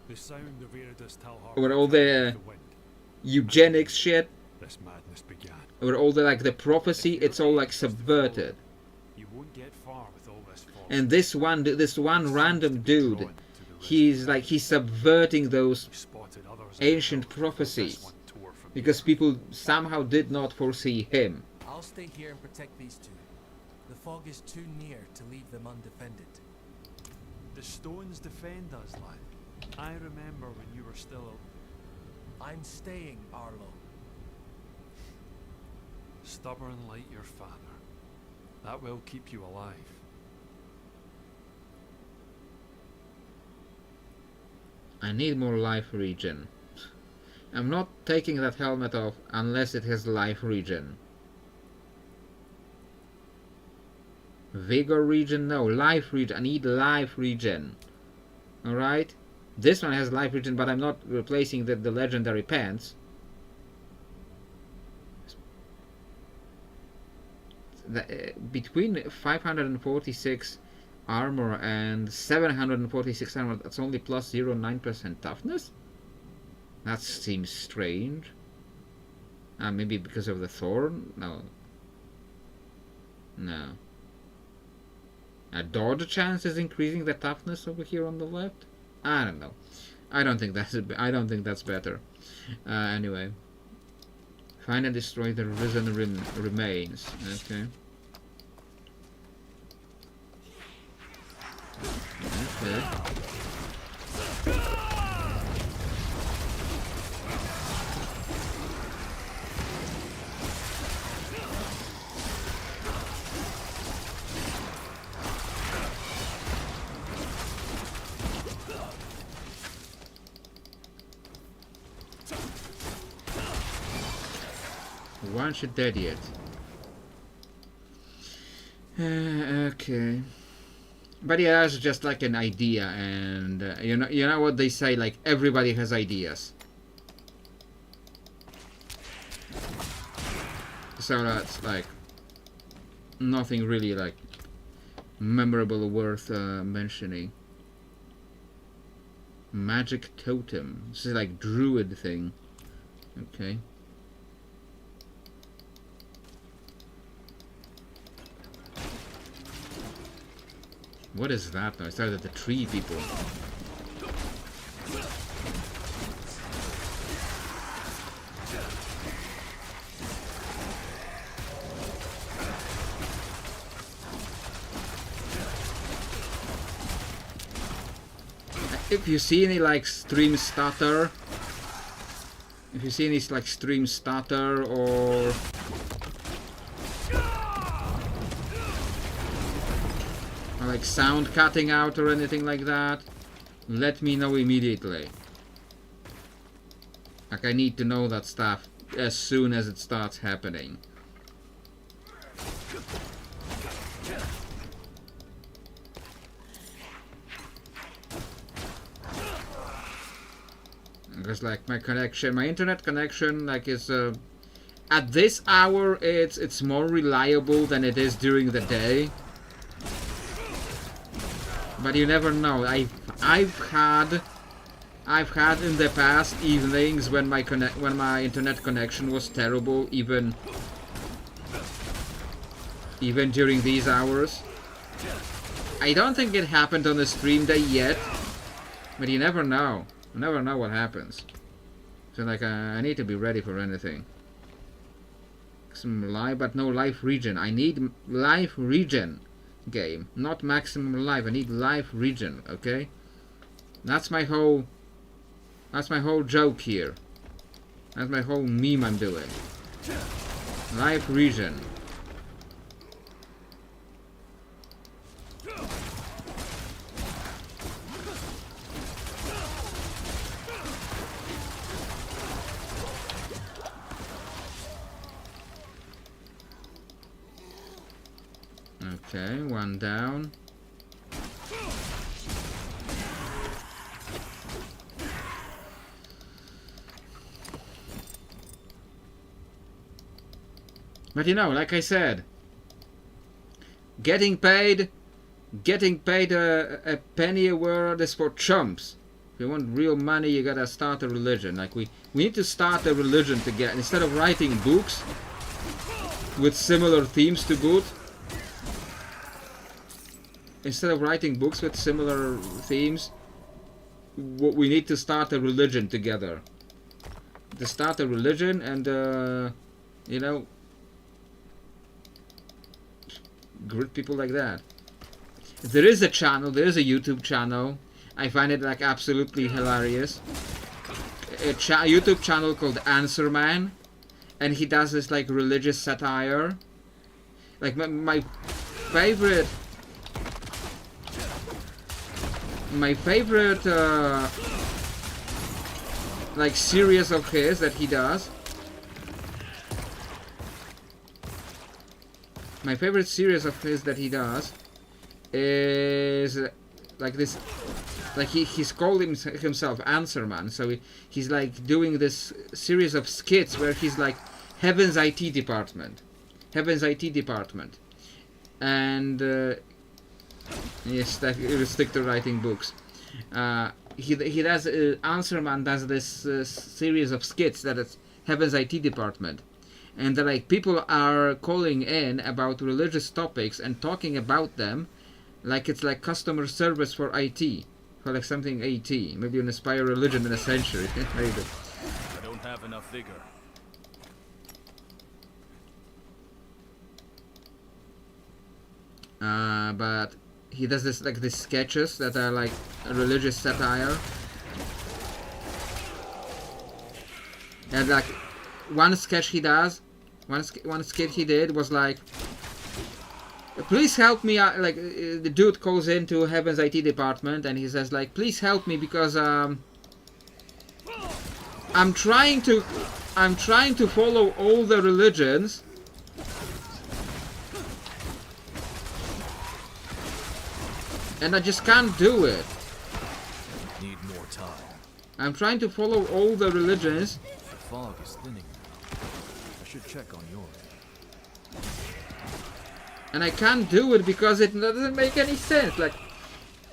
The sound of Erida's Talhar or all the wind. eugenics shit This madness began. or all the like the prophecy. It's all like subverted. You won't get far with all this fog. And this one random dude, he's subverting those We spotted others ancient in the prophecies this one tore from because people somehow did not foresee him. I'll stay here and protect these two. The fog is too near to leave them undefended. the stones defend us, lad. I remember when you were still I'm staying, Arlo. stubborn like your father. That will keep you alive. I need more life regen. I'm not taking that helmet off unless it has life regen. Vigor regen? No, life regen. I need life regen. Alright? This one has life regen, but I'm not replacing the legendary pants. Between 546 armor and 746 armor, that's only plus 0.9% toughness? That seems strange. Maybe because of the thorn? No. No. A dodge chance is increasing the toughness over here on the left? I don't know. I don't think that's better. Anyway. Find and destroy the risen remains. Okay. Okay. Why aren't you dead yet? Okay. But yeah, that's just like an idea, and you know what they say, like everybody has ideas. So that's like nothing really like memorable worth mentioning. Magic totem. This is like druid thing. Okay. What is that noise? Those are the tree people. If you see any like stream stutter, or like sound cutting out or anything like that, let me know immediately. Like I need to know that stuff as soon as it starts happening. Because like my internet connection like is at this hour it's more reliable than it is during the day. But you never know. I've had in the past evenings when my internet connection was terrible, even during these hours. I don't think it happened on the stream day yet, but you never know. You never know what happens. So like I need to be ready for anything. Some life, but no life regen. I need life regen. game, not maximum life. I need life regen, okay? That's my whole joke here. That's my whole meme I'm doing. Life regen. Okay, one down. But you know, like I said, getting paid a penny a word is for chumps. If you want real money, you gotta start a religion. Like we need to start a religion to get, instead of writing books with similar themes to boot. Instead of writing books with similar themes, we need to start a religion together. To start a religion and, you know, greet people like that. There is a channel, there is a YouTube channel. I find it like absolutely hilarious. A YouTube channel called Answer Man, and he does this like religious satire. Like my favorite like series of his that he does. My favorite series of his that he does is like this, like he's called himself Answer Man. So he's like doing this series of skits where he's like Heaven's IT department, and yes, that will stick to writing books. He does Answer Man does this series of skits that is Heaven's IT department, and like people are calling in about religious topics and talking about them, like it's like customer service for IT, for like something AT, maybe an Aspire religion in a century. Maybe. I don't have enough vigor. But he does this like these sketches that are like a religious satire, and like one sketch he does, one skit he did was like, please help me out. Like the dude calls into Heaven's IT department and he says like, please help me because I'm trying to follow all the religions. And I just can't do it. Need more time. I'm trying to follow all the religions. The fog is thinning now. I should check on yours. And I can't do it because it doesn't make any sense. Like,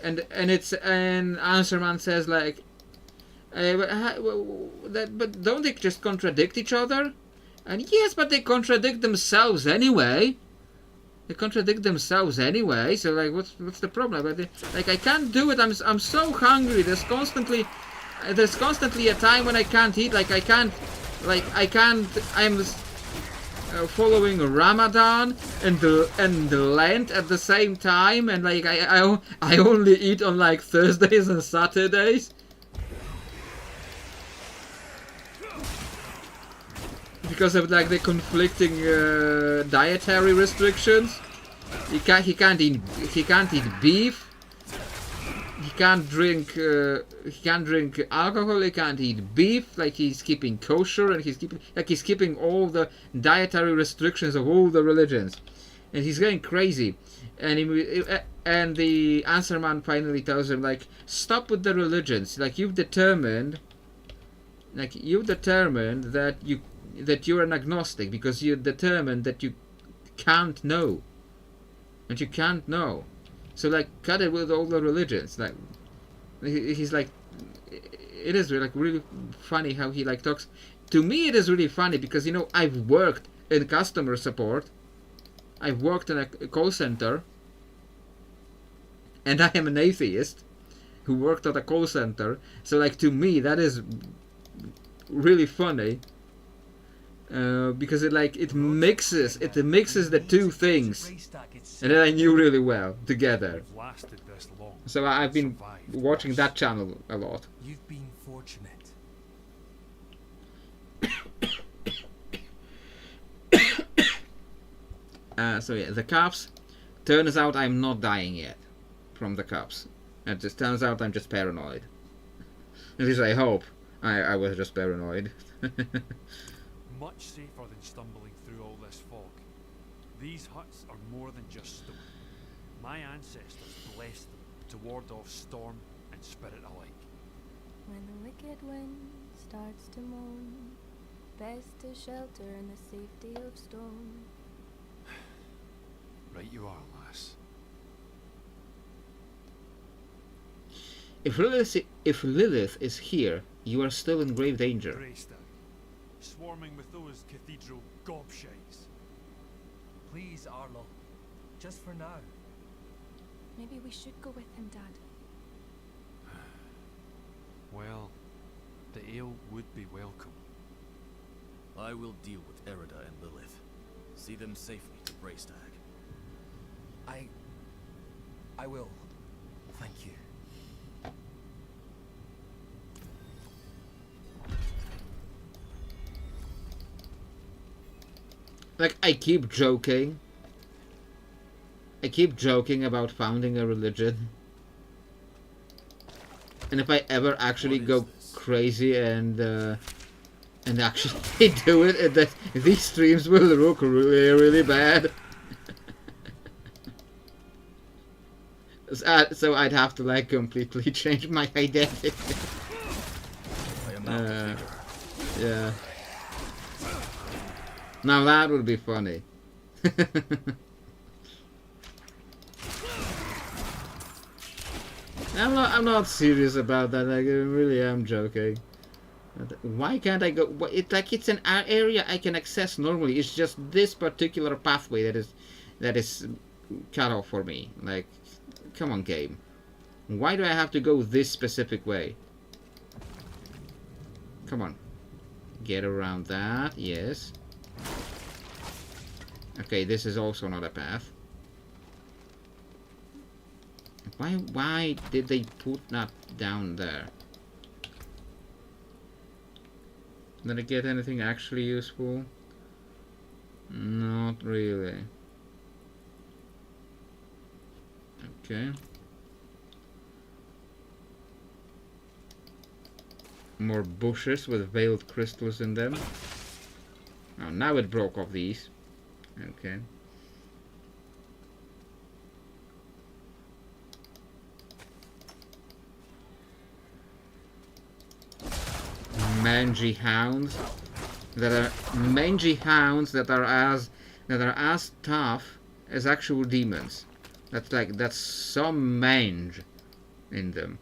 and Answer Man says like, but don't they just contradict each other? And yes, but they contradict themselves anyway. They contradict themselves anyway. So like, what's the problem? But like, I can't do it. I'm so hungry. There's constantly a time when I can't eat. Like I can't. I'm following Ramadan and the Lent at the same time, and like I only eat on like Thursdays and Saturdays. Because of like the conflicting dietary restrictions. He can't eat beef. He can't drink alcohol. He can't eat beef. Like he's keeping kosher, and he's keeping all the dietary restrictions of all the religions, and he's going crazy. And the Answer Man finally tells him like, stop with the religions. Like you've determined that you're an agnostic because you determined that you can't know. And you can't know. So like cut it with all the religions. Like he's like, it is like really funny how he like talks. To me it is really funny because, you know, I've worked in customer support. I've worked in a call center. And I am an atheist who worked at a call center. So like to me that is really funny. because it mixes the two things, Raystack itself. and that I knew really well together. You've lasted this long. So I've been Survived watching worse. that channel a lot. You've been fortunate. So yeah, the cups. Turns out I'm not dying yet from the cups. It just turns out I'm just paranoid. At least I hope. I was just paranoid. Much safer than stumbling through all this fog. These huts are more than just stone. My ancestors blessed them to ward off storm and spirit alike. When the wicked wind starts to moan, best to shelter in the safety of stone. Right you are, lass. If Lilith is here, you are still in grave danger. Greystack, swarming with those cathedral gobshites. Please, Arlo. Just for now. Maybe we should go with him, Dad. Well, the ale would be welcome. I will deal with Erida and Lilith. See them safely to Braystag. I will. Thank you. Like, I keep joking about founding a religion. And if I ever actually go crazy and actually do it, that these streams will look really, really bad. So I'd have to like completely change my identity. Yeah. Now that would be funny. I'm not serious about that. Like, I really am joking. Why can't I go? It's an area I can access normally. It's just this particular pathway that is cut off for me. Like, come on, game. Why do I have to go this specific way? Come on. Get around that. Yes. Okay, this is also not a path. Why did they put that down there? Did I get anything actually useful? Not really. Okay. More bushes with veiled crystals in them. Oh, now it broke off these. Okay. Mangy hounds that are as tough as actual demons. That's some mange in them.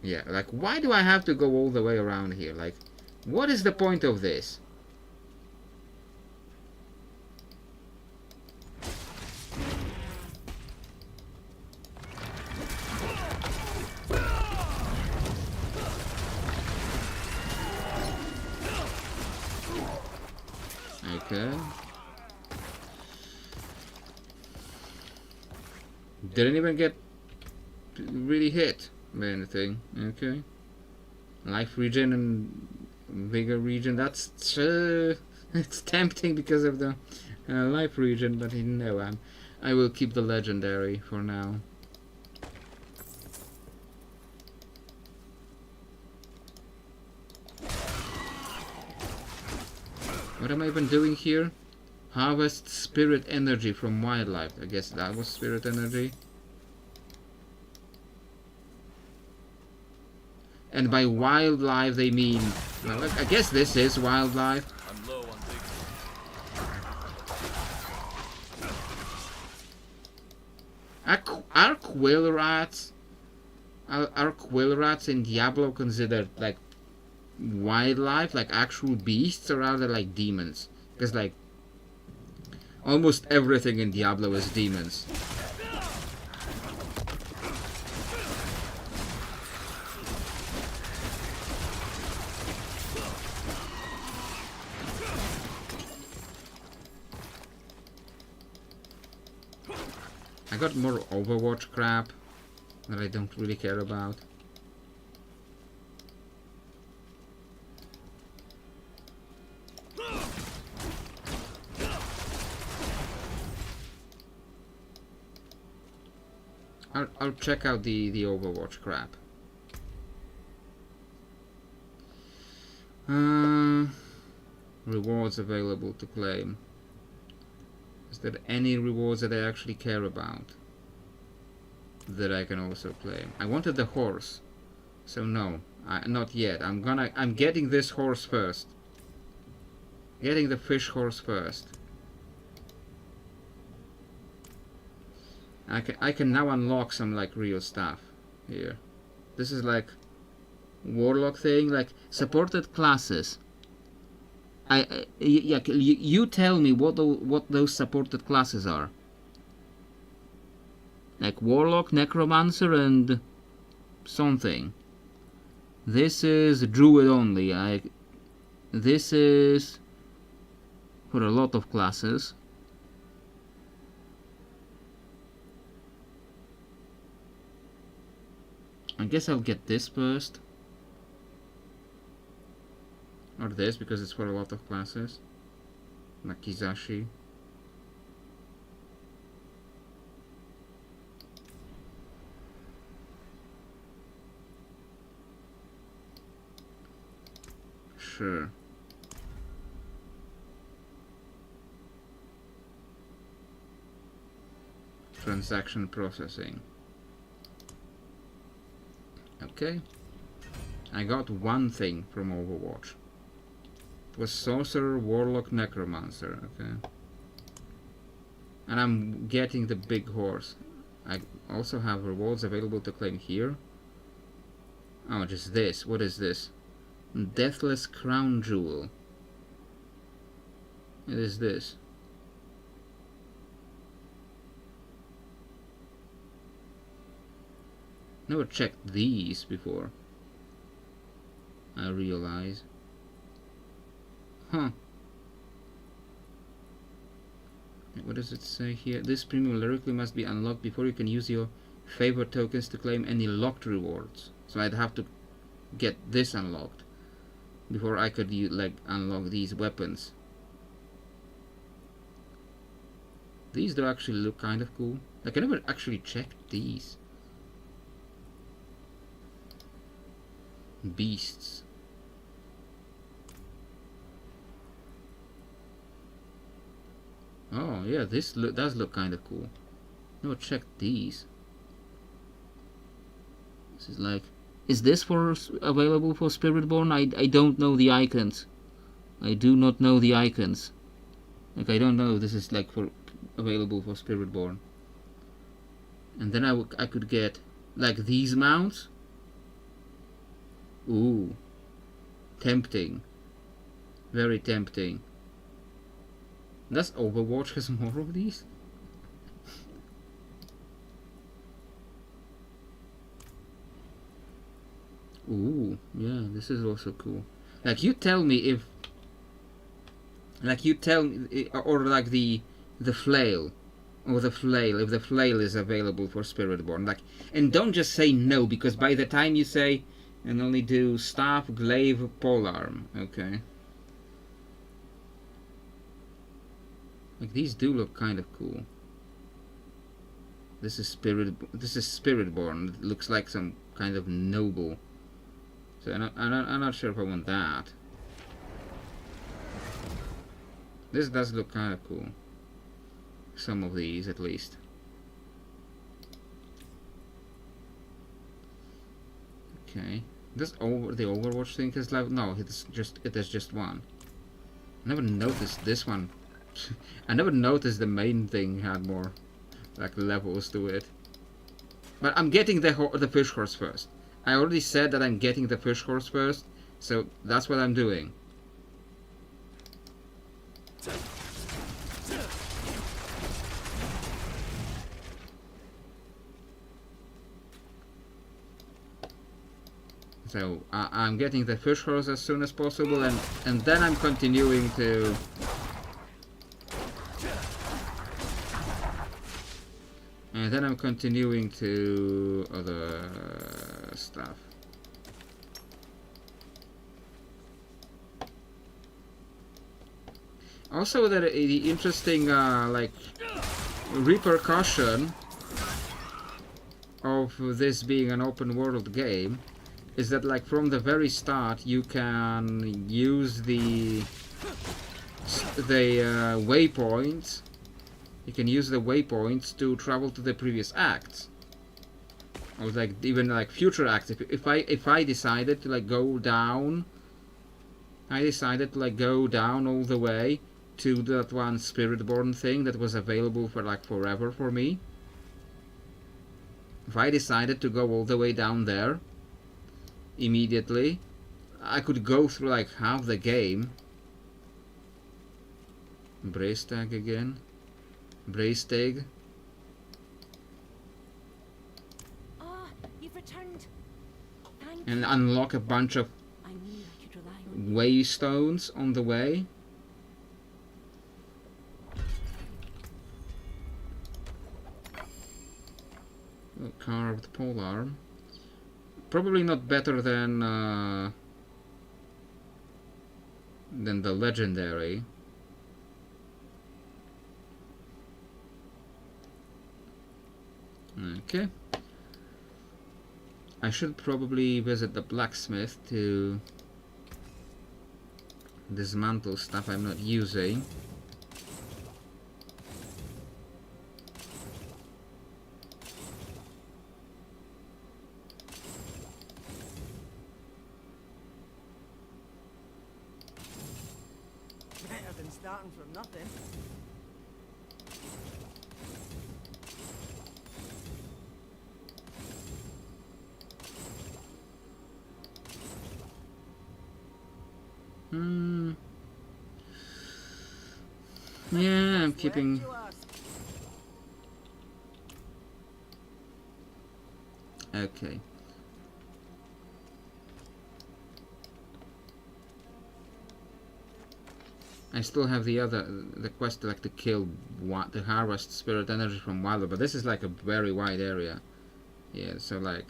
Yeah, like, why do I have to go all the way around here? Like, what is the point of this? Okay. Didn't even get really hit by anything. Okay. Life regen and vigor regen. That's it's tempting because of the life regen, but no, I will keep the legendary for now. What am I even doing here? Harvest spirit energy from wildlife. I guess that was spirit energy. And by wildlife they mean... Well, I guess this is wildlife. I'm low on vigor. Are quill rats... Are quill rats in Diablo considered, like, wildlife? Like, actual beasts? Or are they, like, demons? Because, like... almost everything in Diablo is demons. I got more Overwatch crap that I don't really care about. I'll check out the Overwatch crap. Rewards available to claim. Is there any rewards that I actually care about that I can also claim? I wanted the horse, so no, not yet. I'm getting this horse first. Getting the fish horse first. I can now unlock some like real stuff here. This is like warlock thing, like supported classes. You tell me what those supported classes are. Like warlock, necromancer, and something. This is druid only. This is for a lot of classes. I guess I'll get this first. Or this, because it's for a lot of classes. Nakizashi. Sure. Transaction processing. Okay. I got one thing from Overwatch. It was Sorcerer, Warlock, Necromancer. Okay. And I'm getting the big horse. I also have rewards available to claim here. Oh, just this. What is this? Deathless Crown Jewel. It is this. Never checked these before, I realize. Huh. What does it say here? This premium lyrically must be unlocked before you can use your favor tokens to claim any locked rewards. So I'd have to get this unlocked before I could like unlock these weapons. These do actually look kind of cool. Like I never actually checked these. Beasts. Oh yeah, this does look kind of cool. No, check these. This is like, is this available for Spiritborn? I don't know the icons. I do not know the icons. Like I don't know if this is like available for Spiritborn. And then I could get like these mounts. Ooh, tempting. Very tempting. Does Overwatch has more of these? Ooh, yeah, this is also cool. Like you tell me if, like you tell me, or like the flail, or the flail, if the flail is available for Spiritborn. Like, and don't just say no, because by the time you say, and only do staff, glaive, polearm. Okay. Like these do look kind of cool. This is Spiritborn. It looks like some kind of noble. So I'm not sure if I want that. This does look kind of cool. Some of these, at least. Okay. The Overwatch thing is like no, it is just one. I never noticed this one. I never noticed the main thing had more like levels to it. But I'm getting the fish horse first. I already said that I'm getting the fish horse first, so that's what I'm doing. So I'm getting the fish horse as soon as possible, and then I'm continuing to And then I'm continuing to other stuff. Also, the interesting like repercussion of this being an open world game is that, like, from the very start you can use the waypoints. You can use the waypoints to travel to the previous acts, or like even like future acts. If I decided to like go down, I decided to like go down all the way to that one Spiritborn thing that was available for like forever for me. If I decided to go all the way down there immediately, I could go through like half the game. Brace tag again. Brace tag. Ah, you've returned. Thank And you. unlock a bunch of I knew I could rely on you. waystones on the way. A carved polearm. Probably not better than the legendary. Okay. I should probably visit the blacksmith to dismantle stuff I'm not using. Better than starting from nothing. Yeah, I'm keeping. Okay. I still have the quest like to kill to harvest spirit energy from Wilder, but this is like a very wide area. Yeah, so like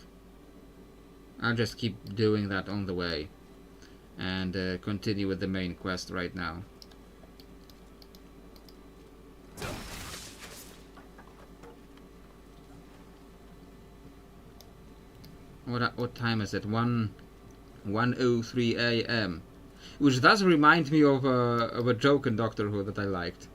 I'll just keep doing that on the way and continue with the main quest right now. What time is it? 1:03 a.m. Which does remind me of a joke in Doctor Who that I liked.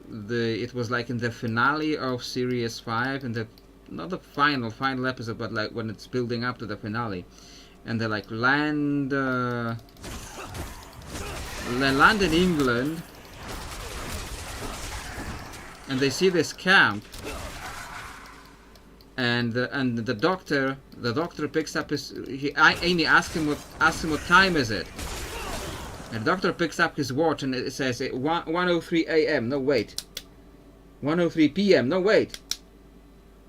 It was like in the finale of Series 5, and not the final episode, but like when it's building up to the finale, and they like land in England, and they see this camp. And the doctor picks up his. Amy asks him what time is it. And the doctor picks up his watch and it says 1:03 a.m. No wait. 1:03 p.m. No wait.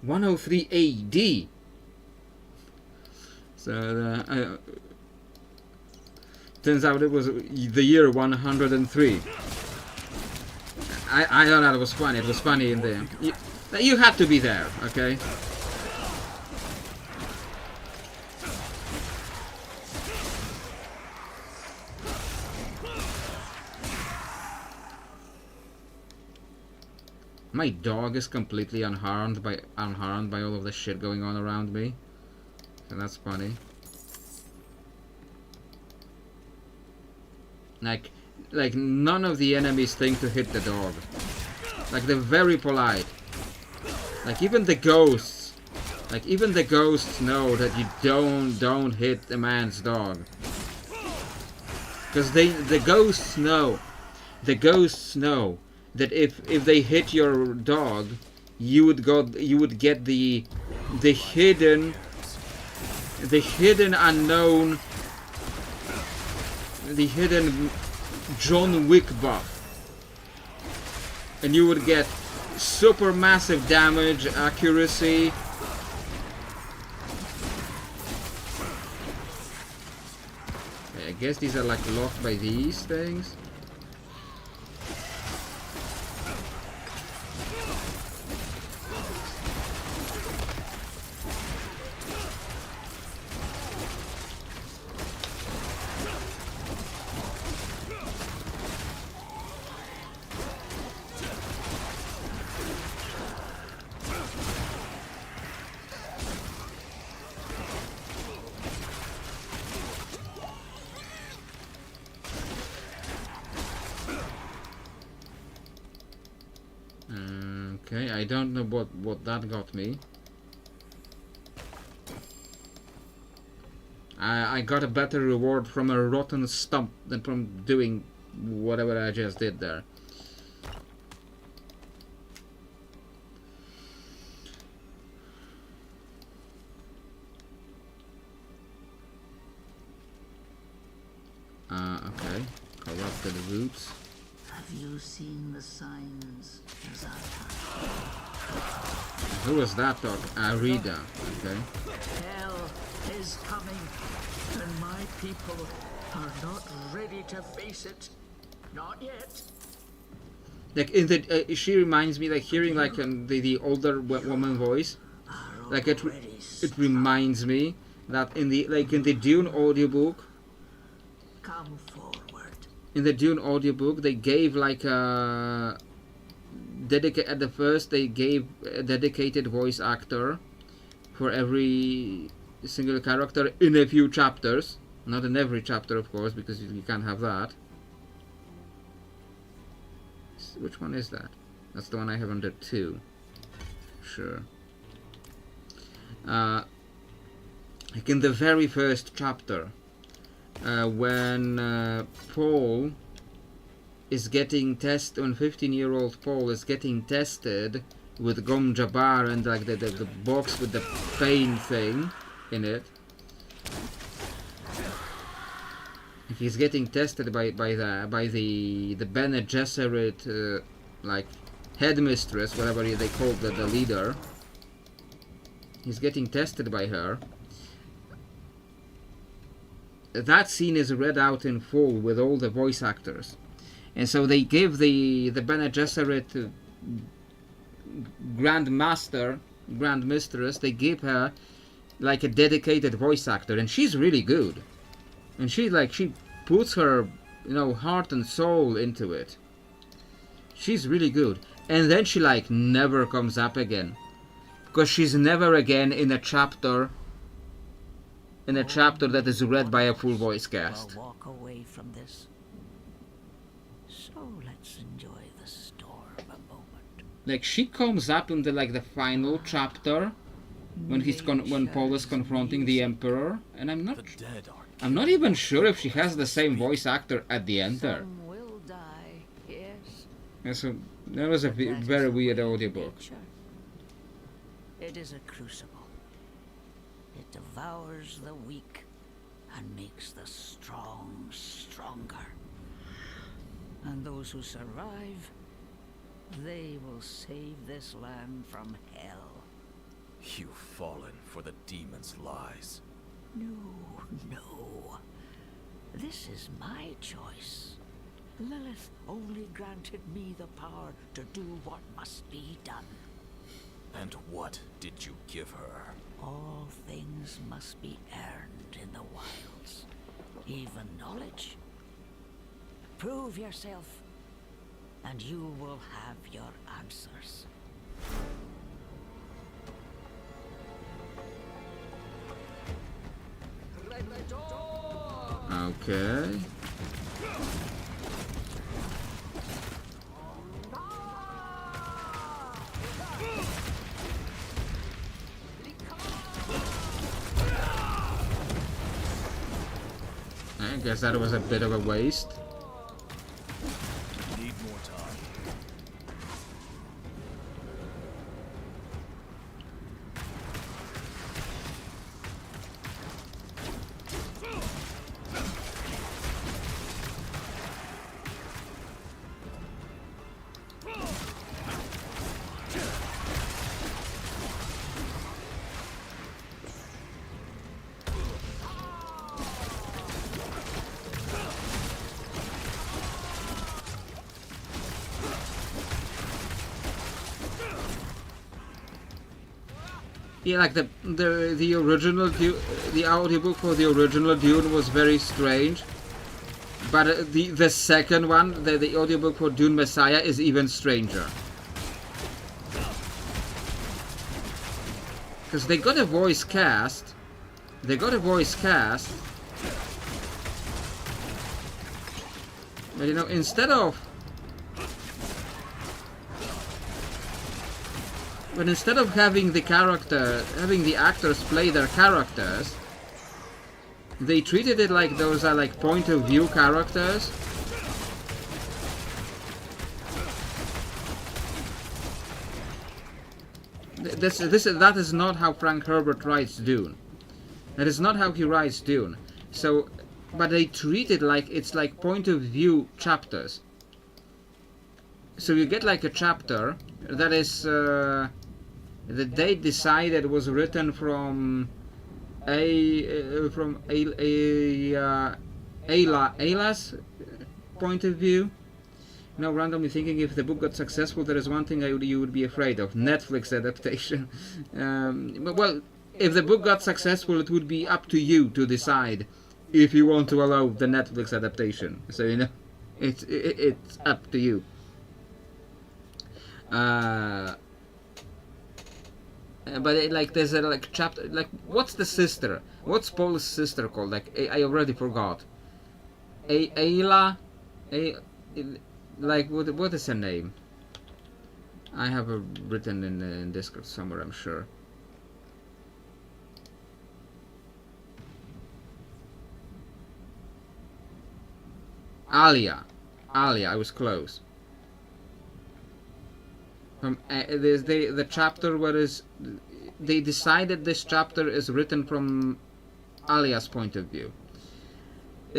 1:03 A.D. So turns out it was the year 103. I thought that was funny. It was funny in there. You had to be there, okay? My dog is completely unharmed by all of the shit going on around me. So that's funny. Like none of the enemies think to hit the dog. Like they're very polite. Like even the ghosts know that you don't hit a man's dog. Because the ghosts know that if they hit your dog, you would get the hidden unknown, the hidden John Wick buff, and you would get super massive damage, accuracy. Okay, I guess these are like locked by these things. Okay, I don't know what that got me. I got a better reward from a rotten stump than from doing whatever I just did there. Okay. Corrupted roots. Have you seen the signs, Zata? Who was that dog? Arida. Okay. Hell is coming, and my people are not ready to face it. Not yet. Like in the, she reminds me, like hearing like the older woman voice, like it reminds me that in the Dune audiobook. Come forward. In the Dune audiobook, they gave like a at the first they gave a dedicated voice actor for every single character in a few chapters, not in every chapter, of course, because you can't have that. Which one is that? That's the one I have under 2. Sure. Like in the very first chapter, when Paul is getting tested, when 15-year-old Paul is getting tested with Gom Jabbar and like the box with the pain thing in it. He's getting tested by the Bene Gesserit like headmistress, whatever they called the leader. He's getting tested by her. That scene is read out in full with all the voice actors, and so they give the Bene Gesserit Grandmistress, they give her like a dedicated voice actor, and she's really good. And she puts her, heart and soul into it. She's really good. And then she never comes up again, because she's never again in a chapter that is read by a full voice cast. Walk away from this. So let's enjoy the storm a moment. Like she comes up in the final chapter when when Paul is confronting the Emperor, and I'm not even sure if she has the same voice actor at the end there. Some will die, yes. And so that was a very weird audiobook. It is a crucible. It devours the weak and makes the strong stronger. And those who survive, they will save this land from hell. You've fallen for the demon's lies. No. This is my choice. Lilith only granted me the power to do what must be done. And what did you give her? All things must be earned in the wilds, even knowledge. Prove yourself, and you will have your answers. Okay. I guess that was a bit of a waste. Need more time. Yeah, like the original the audiobook for the original Dune was very strange, but the second one, the audiobook for Dune Messiah, is even stranger. Because they got a voice cast. But But instead of having the actors play their characters, they treated it like those are like point of view characters. That is not how Frank Herbert writes Dune. That is not how he writes Dune. So, but they treat it like it's like point of view chapters. So you get like a chapter that is that they decided was written from Ayla's point of view. Now, randomly thinking, if the book got successful, there is one thing you would be afraid of: Netflix adaptation. Well, if the book got successful, it would be up to you to decide if you want to allow the Netflix adaptation. So you know, it's up to you. But like there's a like chapter, like what's the sister? What's Paul's sister called? Like I already forgot. Ayla, like what is her name? I have it written in Discord somewhere, I'm sure. Alia, I was close. From the chapter where they decided this chapter is written from Alia's point of view.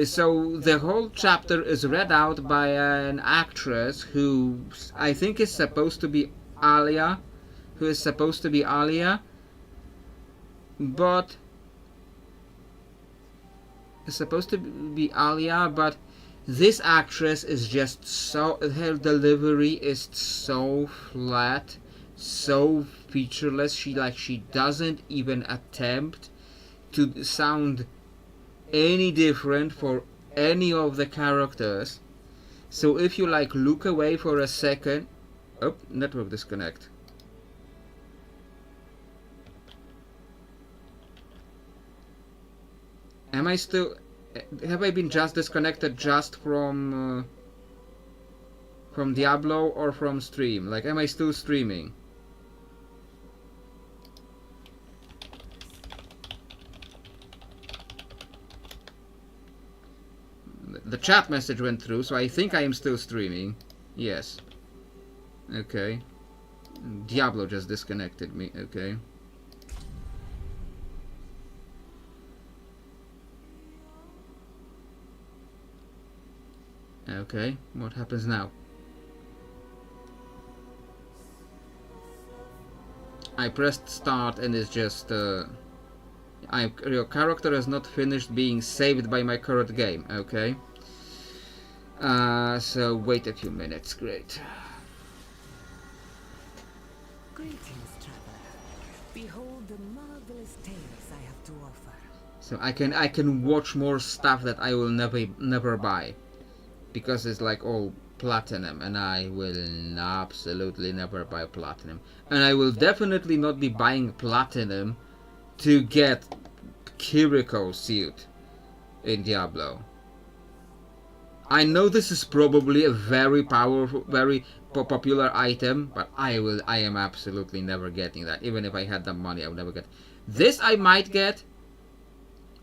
So the whole chapter is read out by an actress who I think is supposed to be Alia, but this actress is just so, her delivery is so flat, so featureless. She doesn't even attempt to sound any different for any of the characters. So if you like look away for a second, oh, network disconnect. Am I still? Have I been just disconnected just from Diablo or from stream? Like, am I still streaming? The chat message went through, so I think I am still streaming. Yes. Okay. Diablo just disconnected me. Okay. Okay, what happens now? I pressed start and it's just your character has not finished being saved by my current game. Okay. So wait a few minutes. Great. Greetings, traveler. Behold the marvelous tales I have to offer. So I can watch more stuff that I will never buy, because it's like all platinum, and I will absolutely never buy platinum, and I will definitely not be buying platinum to get Kiriko's suit in Diablo. I know this is probably a very powerful, very popular item, but I am absolutely never getting that. Even if I had the money, I would never get this. I might get.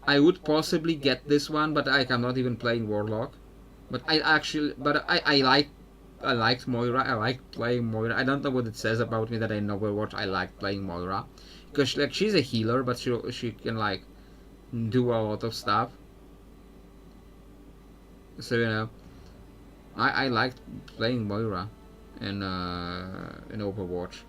I would possibly get this one, but I'm not even playing Warlock. But I liked Moira. I like playing Moira. I don't know what it says about me that I know Overwatch. I like playing Moira because she's a healer, but she can like do a lot of stuff. So you know, I liked playing Moira in Overwatch.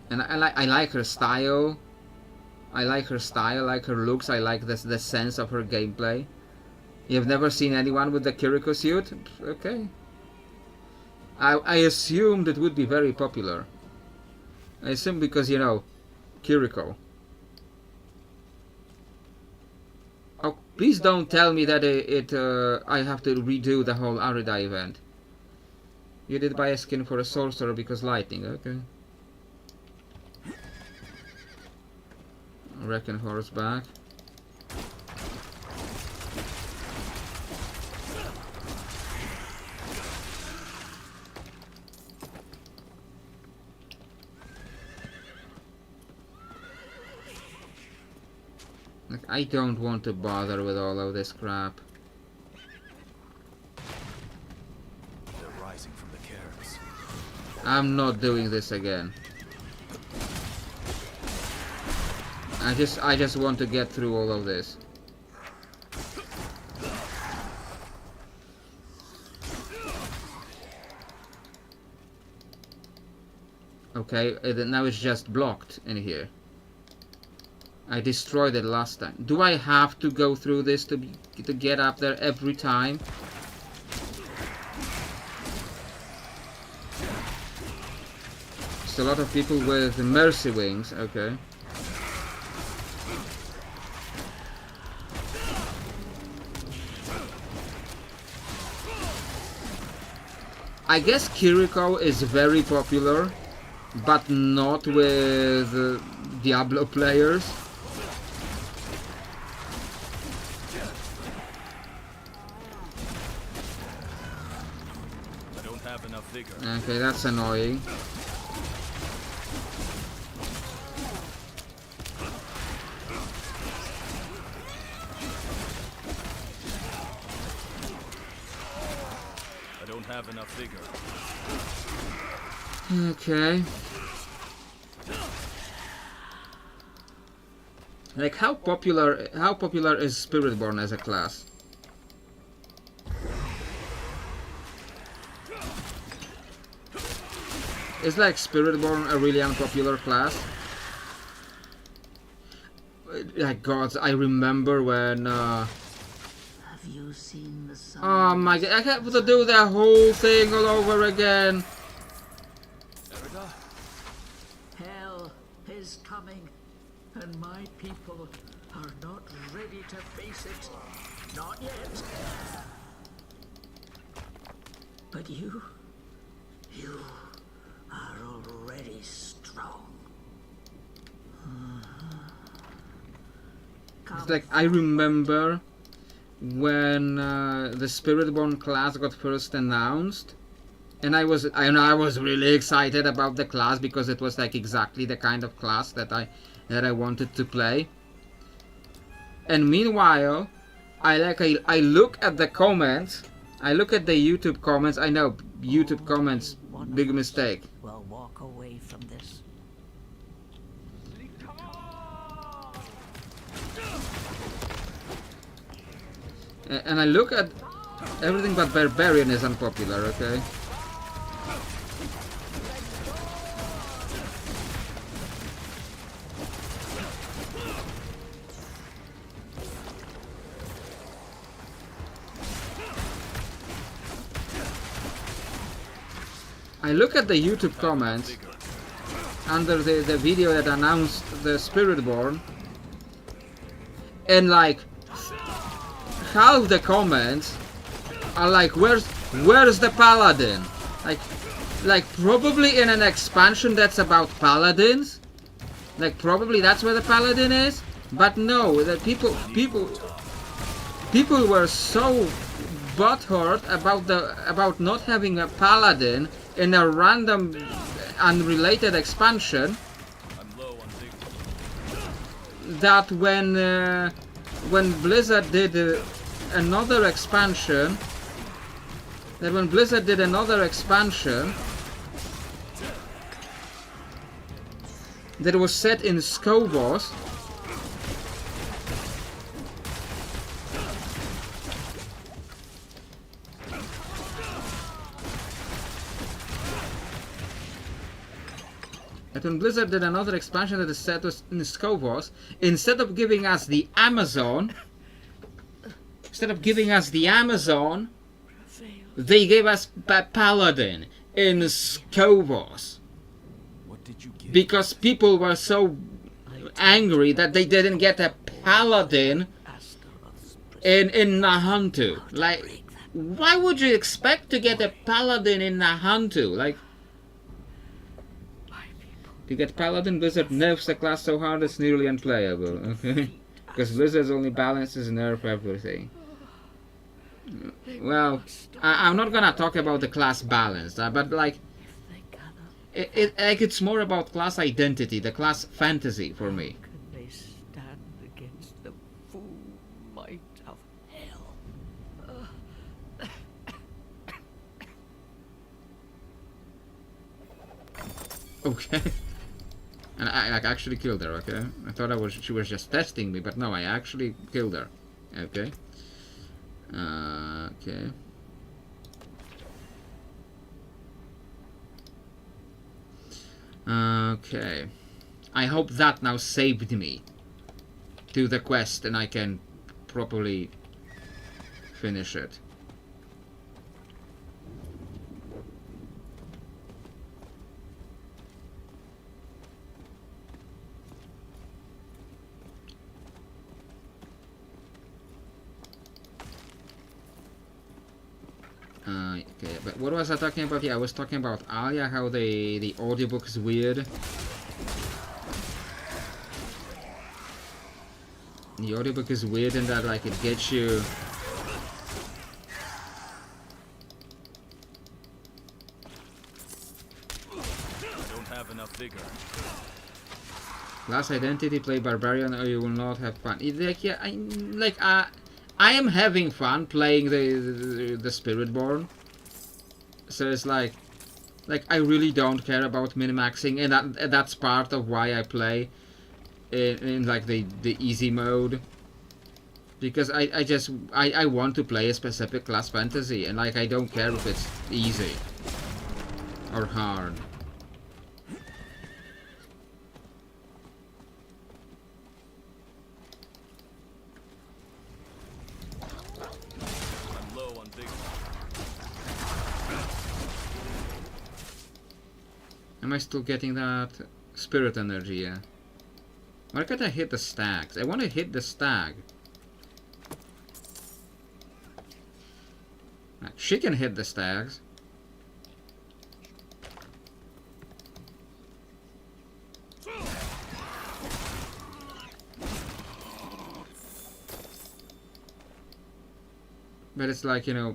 And I like her style. I like her style, I like her looks, I like the sense of her gameplay. You've never seen anyone with the Kiriko suit? Okay. I assumed it would be very popular. I assume because, you know, Kiriko. Oh, please don't tell me that I have to redo the whole Arida event. You did buy a skin for a sorcerer because lightning, okay. Wrecking horse back. I don't want to bother with all of this crap. They're rising from the cairns. I'm not doing this again. I just want to get through all of this. Okay, now it's just blocked in here. I destroyed it last time. Do I have to go through this to get up there every time? It's a lot of people with mercy wings. Okay. I guess Kiriko is very popular, but not with Diablo players. I don't have enough vigor. Okay, that's annoying. I don't have enough vigor. Okay. Like how popular is Spiritborn as a class? Is like Spiritborn a really unpopular class? Like gods, I remember when Have you seen the sun? oh my god, I have to do the whole thing all over again. Erida? Hell is coming, and my people are not ready to face it. Not yet. But you are already strong. It's like I remember when the Spiritborn class got first announced, and I was really excited about the class because it was like exactly the kind of class that I wanted to play. And meanwhile, I look at the comments. I look at the YouTube comments. I know YouTube comments, big mistake. Will walk away from this. And I look at everything but Barbarian is unpopular, okay? I look at the YouTube comments under the video that announced the Spiritborn, and like half the comments are like, where's the paladin? Like probably in an expansion that's about paladins. Like probably that's where the paladin is. But no, the people were so butthurt about not having a paladin in a random unrelated expansion that when Blizzard did another expansion that was set in Skobos, that when Blizzard did another expansion that is set in Skobos, instead of giving us the Amazon, they gave us Paladin in Skobos. What did you get? Because people were so angry that they didn't get a Paladin in Nahantu. Like, why would you expect to get a Paladin in Nahantu? Like, to get Paladin, Blizzard nerfs the class so hard it's nearly unplayable, okay? Because Blizzard's only balances nerf everything. Well, I'm not gonna talk about the class balance, but like, it's more about class identity, the class fantasy for me. Can they stand against the Okay. And I like actually killed her, okay? I thought she was just testing me, but no, I actually killed her. Okay. Okay. Okay. I hope that now saved me to the quest and I can properly finish it. Okay, but what was I talking about? Yeah, I was talking about Alia, how the audiobook is weird. The audiobook is weird in that, like, it gets you... I don't have enough vigor. Last identity, play barbarian or you will not have fun. Like, yeah, I am having fun playing the Spiritborn. So it's like I really don't care about min-maxing, and that's part of why I play in like the easy mode, because I want to play a specific class fantasy, and like I don't care if it's easy or hard. I'm low on vigor. Am I still getting that spirit energy? Yeah. Why can't I hit the stags? I want to hit the stag. Like, she can hit the stags. But it's like, you know,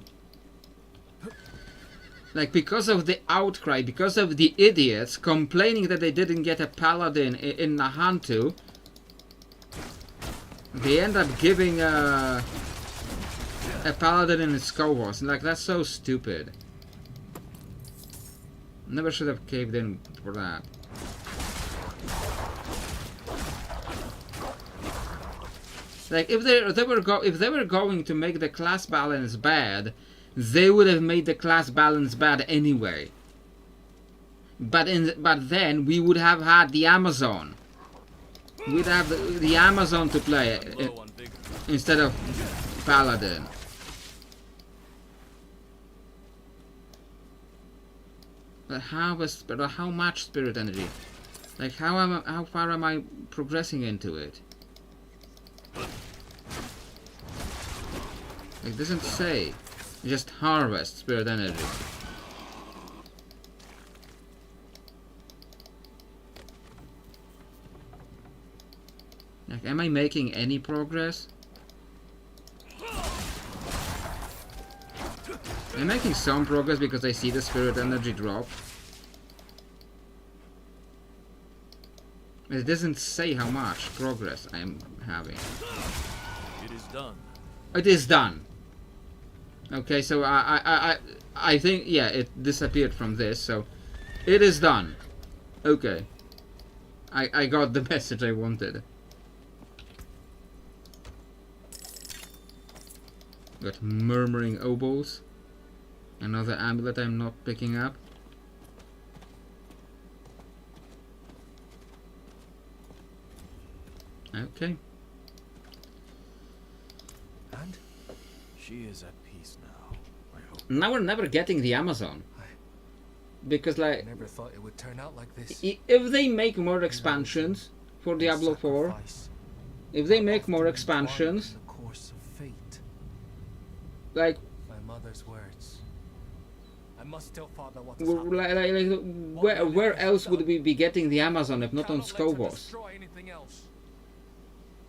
like, because of the outcry, because of the idiots complaining that they didn't get a paladin in Nahantu, they end up giving a paladin in Skovos. And like, that's so stupid. Never should have caved in for that. Like, if they were going to make the class balance bad, they would have made the class balance bad anyway. But then we would have had the Amazon. We'd have the Amazon to play instead of Paladin. But how much spirit energy? Like, how far am I progressing into it? It doesn't say. Just harvest spirit energy. Like, am I making any progress? I'm making some progress because I see the spirit energy drop. It doesn't say how much progress I'm having. It is done. It is done. Okay, so I think, yeah, it disappeared from this, so it is done. Okay. I got the message I wanted. Got Murmuring Obols. Another amulet I'm not picking up. Okay. And she is at peace now, I hope. Now we're never getting the Amazon. Because, like, I never thought it would turn out like this. If they make more expansions for Diablo 4, if they make more expansions, The course of fate. like, My mother's words. I must tell father what where else would we be getting the Amazon if not on Skovos?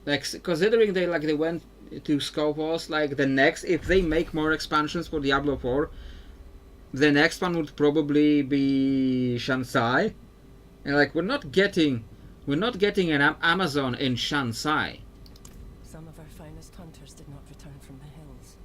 Like, considering they went to Skovos, like, the next, if they make more expansions for Diablo 4, the next one would probably be Shansai, and like, we're not getting an Amazon in Shansai. Some of our finest hunters did not return from the hills.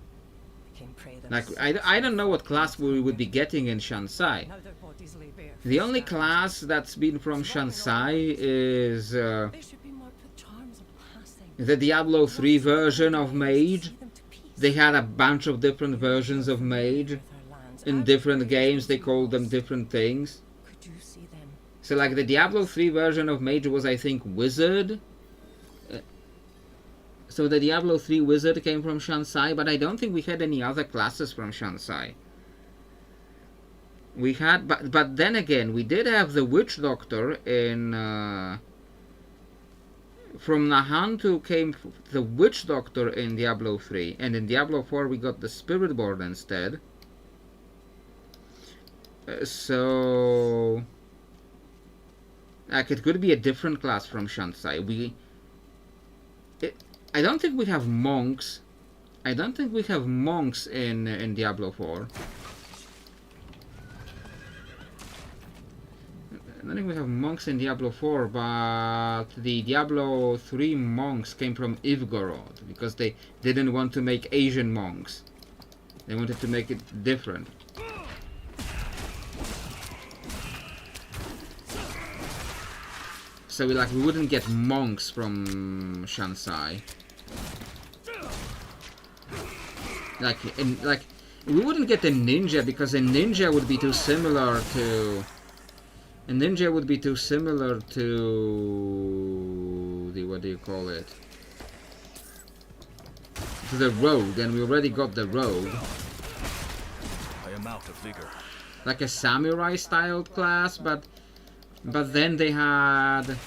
Became prey Like, I don't know what class we would be getting in Shansai. Now their bodies lay bare The only class that's been from Shansai is There should be more charms of passing. the Diablo 3 version of Mage. They had a bunch of different versions of Mage. In different games they called them different things. Could you see them? So like the Diablo 3 version of Mage was, I think, Wizard. So the Diablo 3 Wizard came from Shansai, but I don't think we had any other classes from Shansai. We had, but then again, we did have the Witch Doctor in... from Nahantu came the Witch Doctor in Diablo 3, and in Diablo 4 we got the Spiritborn instead. So... like, it could be a different class from Shansai. I don't think we have monks. I don't think we have monks in Diablo 4. I don't think we have monks in Diablo 4, but the Diablo 3 monks came from Ivgorod, because they didn't want to make Asian monks. They wanted to make it different. So we wouldn't get monks from Shansai. We wouldn't get a ninja, because a ninja would be too similar to... A ninja would be too similar to the, what do you call it? To the rogue, and we already got the rogue. I am out of vigor. Like a samurai styled class, but then they had,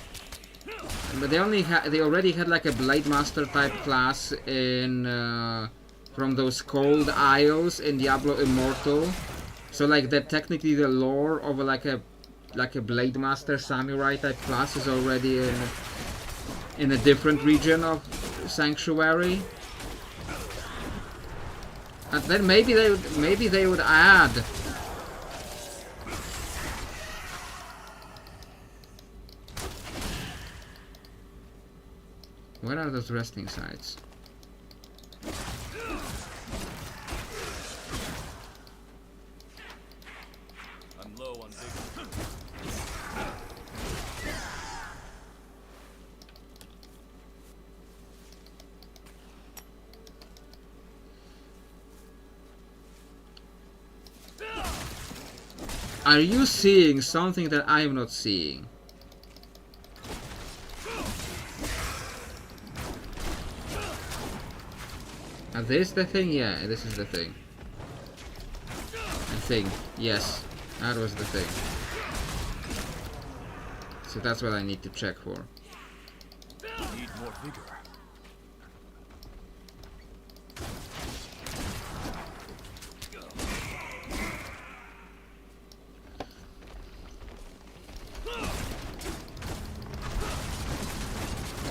but they already had like a blade master type class in from those cold isles in Diablo Immortal. So like that technically the lore of like a blade master samurai type class is already in a different region of Sanctuary. And then maybe they would add where are those resting sites? I'm low on vigor. Are you seeing something that I am not seeing? Is this the thing? Yeah, this is the thing. I think, yes, that was the thing. So that's what I need to check for. Need more vigor.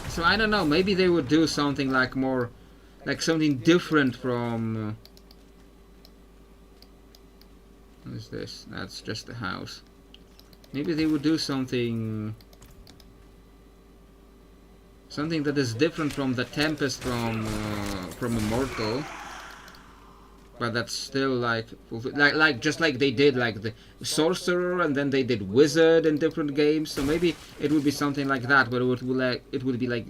So I don't know, maybe they would do something like more, like something different from... what is this? That's just a house. Maybe they would do something... something that is different from the Tempest from Immortal. But that's still like just like they did like the Sorcerer, and then they did Wizard in different games. So maybe it would be something like that, but it would be like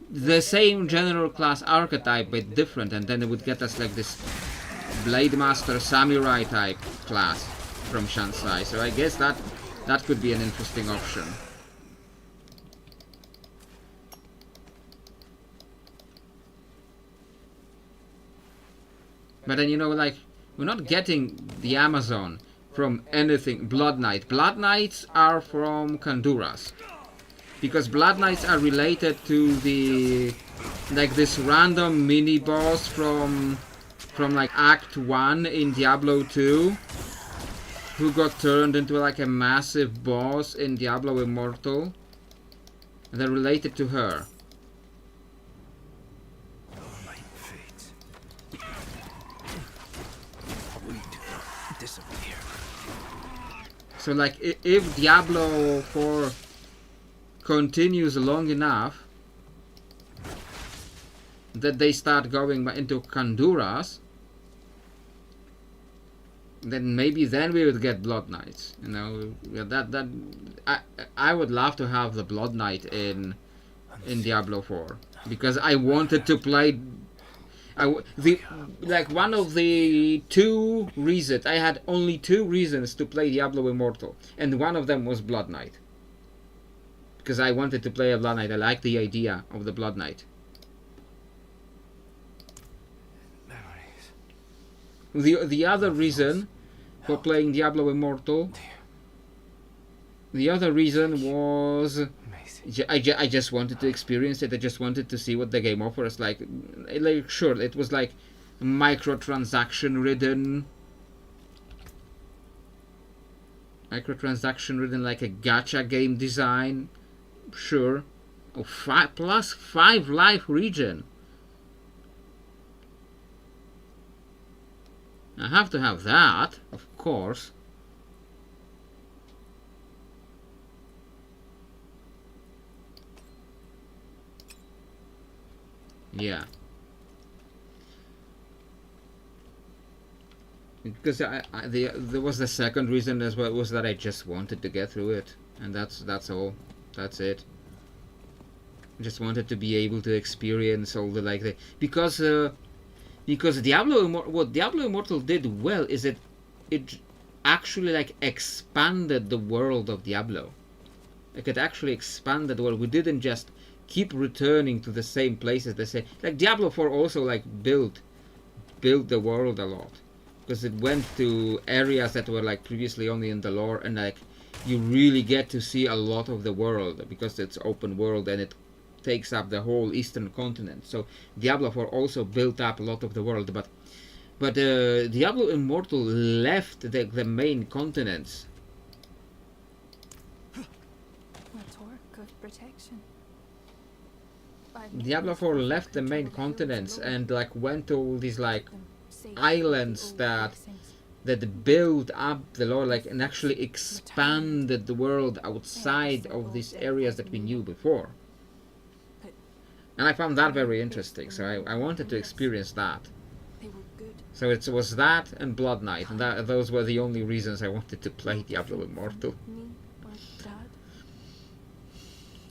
the same general class archetype but different, and then it would get us like this Blade Master Samurai type class from Shansai. So I guess that could be an interesting option. But then, you know, like, we're not getting the Amazon from anything. Blood Knight. Blood Knights are from Kanduras. Because Blood Knights are related to the... like this random mini-boss from like Act 1 in Diablo 2. Who got turned into like a massive boss in Diablo Immortal. And they're related to her. So like if Diablo 4 continues long enough that they start going into Kanduras, then maybe then we would get Blood Knights. You know, I would love to have the Blood Knight in Diablo 4 because I wanted to play. One of the two reasons I had only two reasons to play Diablo Immortal, and one of them was Blood Knight. Because I wanted to play a Blood Knight. I like the idea of the Blood Knight. The other reason for playing Diablo Immortal, the other reason was I just wanted to experience it. I just wanted to see what the game offers. Like sure, it was like microtransaction ridden, like a gacha game design. Sure. Oh, plus 5 life region. I have to have that, of course. Yeah. Because there was the second reason as well, was that I just wanted to get through it, and that's all. That's it. I just wanted to be able to experience all the because what Diablo Immortal did well is it actually expanded the world of Diablo. Like it actually expanded the world. We didn't just keep returning to the same places. They say Diablo 4 also built the world a lot, because it went to areas that were previously only in the lore, and you really get to see a lot of the world because it's open world and it takes up the whole eastern continent. So Diablo 4 also built up a lot of the world, but Diablo Immortal left the main continents. Protection. Diablo 4 left the main continents and went to all these islands that build up the lore, and actually expanded the world outside of these areas that we knew before. And I found that very interesting, so I wanted to experience that. So it was that and Blood Knight, and those were the only reasons I wanted to play Diablo Immortal.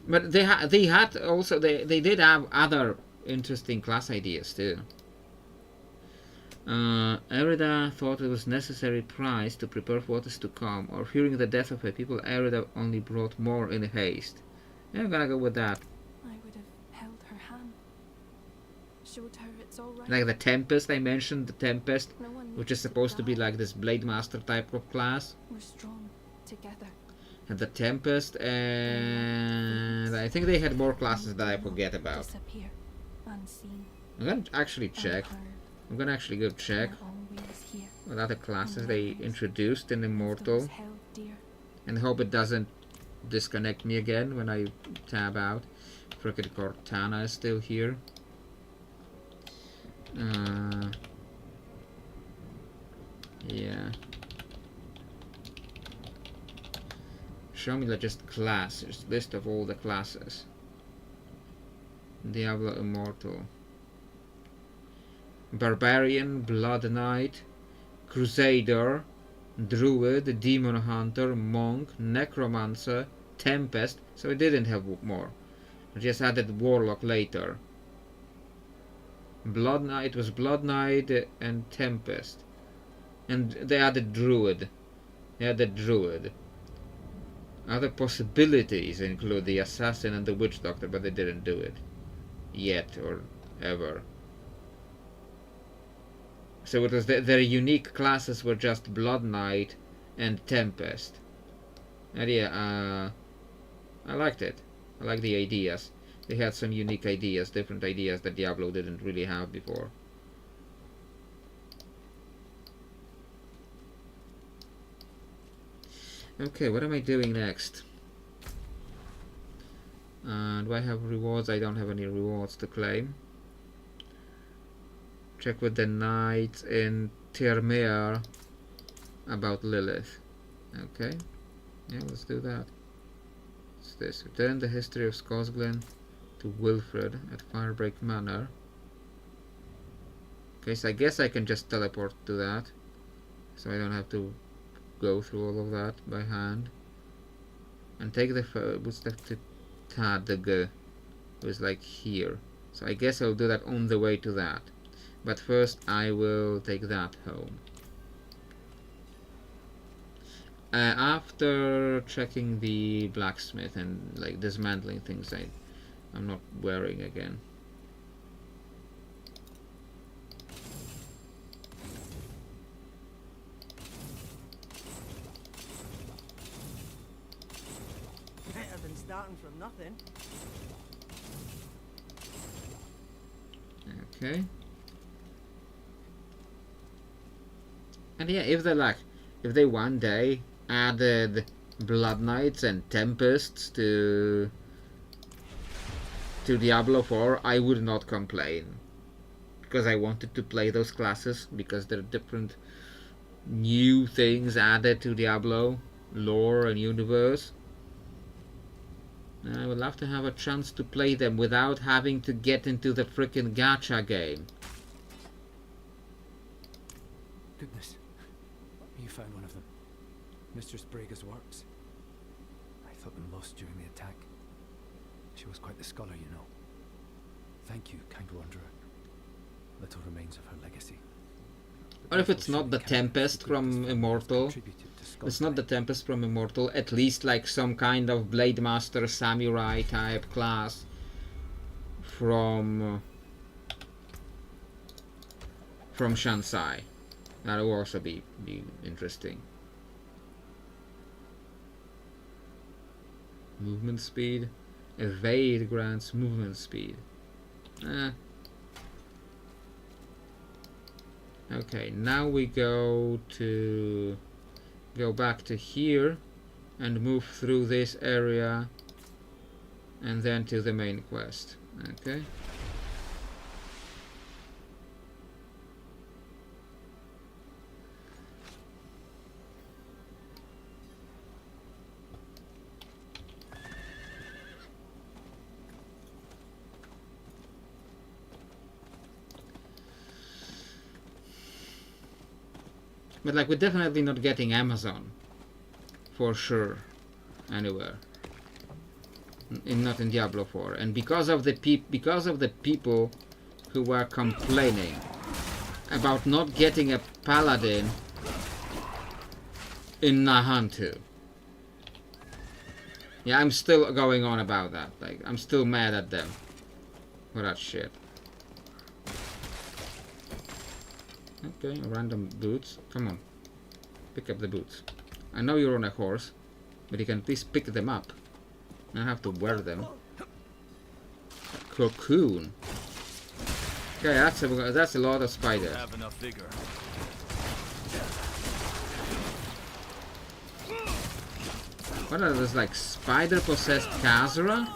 But they had also they did have other interesting class ideas too. Erida thought it was necessary price to prepare for what is to come, or fearing the death of her people, Erida only brought more in haste. Yeah, I'm gonna go with that. I would have held her hand, showed her it's all right. Like the Tempest I mentioned, the Tempest, which is supposed to be this Blade Master type of class. We're strong together. And the Tempest, and I think they had more classes that I forget about. Disappear, unseen. I'm gonna actually check. I'm gonna actually go check what other classes they introduced in Immortal, and hope it doesn't disconnect me again when I tab out. Crooked Cortana is still here. Yeah. Show me just classes, list of all the classes. Diablo Immortal. Barbarian, Blood Knight, Crusader, Druid, Demon Hunter, Monk, Necromancer, Tempest. So it didn't have more. I just added Warlock later. Blood Knight was Blood Knight and Tempest. And they added Druid. Other possibilities include the Assassin and the Witch Doctor, but they didn't do it. Yet or ever. So it was their unique classes were just Blood Knight and Tempest. And yeah, I liked it. I like the ideas. They had some unique ideas, different ideas that Diablo didn't really have before. Okay, what am I doing next? Do I have rewards? I don't have any rewards to claim. Check with the knights in Tirmir about Lilith. Okay, yeah, let's do that. What's this? Return the history of Skosglen to Wilfred at Firebreak Manor. Okay, so I guess I can just teleport to that. so I don't have to go through all of that by hand. And take the footstep to Tadg, who's like here. So I guess I'll do that on the way to that. But first I will take that home. After checking the blacksmith and like dismantling things I'm not wearing again. Better than starting from nothing. Okay. And yeah, if they one day added Blood Knights and Tempests to Diablo 4, I would not complain. Because I wanted to play those classes, because there are different new things added to Diablo lore and universe. I would love to have a chance to play them without having to get into the frickin' gacha game. Goodness. You found one of them. Mistress Brega's works. I thought them lost during the attack. She was quite the scholar, you know. Thank you, kind wanderer. Little remains of her legacy. Or if it's not the Tempest from Immortal, it's not the Tempest from Immortal, at least like some kind of Blade Master Samurai type class from Shansai. That will also be interesting. Movement speed. Evade grants movement speed. Okay, now we go back to here and move through this area and then to the main quest. Okay. But like, we're definitely not getting Amazon, for sure, anywhere. Not in Diablo 4, and because of the people who were complaining about not getting a paladin in Nahantu. Yeah, I'm still going on about that. Like, I'm still mad at them for that shit. Okay, random boots. Come on. Pick up the boots. I know you're on a horse, but you can at least pick them up. I don't have to wear them. A cocoon. Okay, that's a lot of spiders. Have enough vigor. What are those, like spider-possessed Khazra?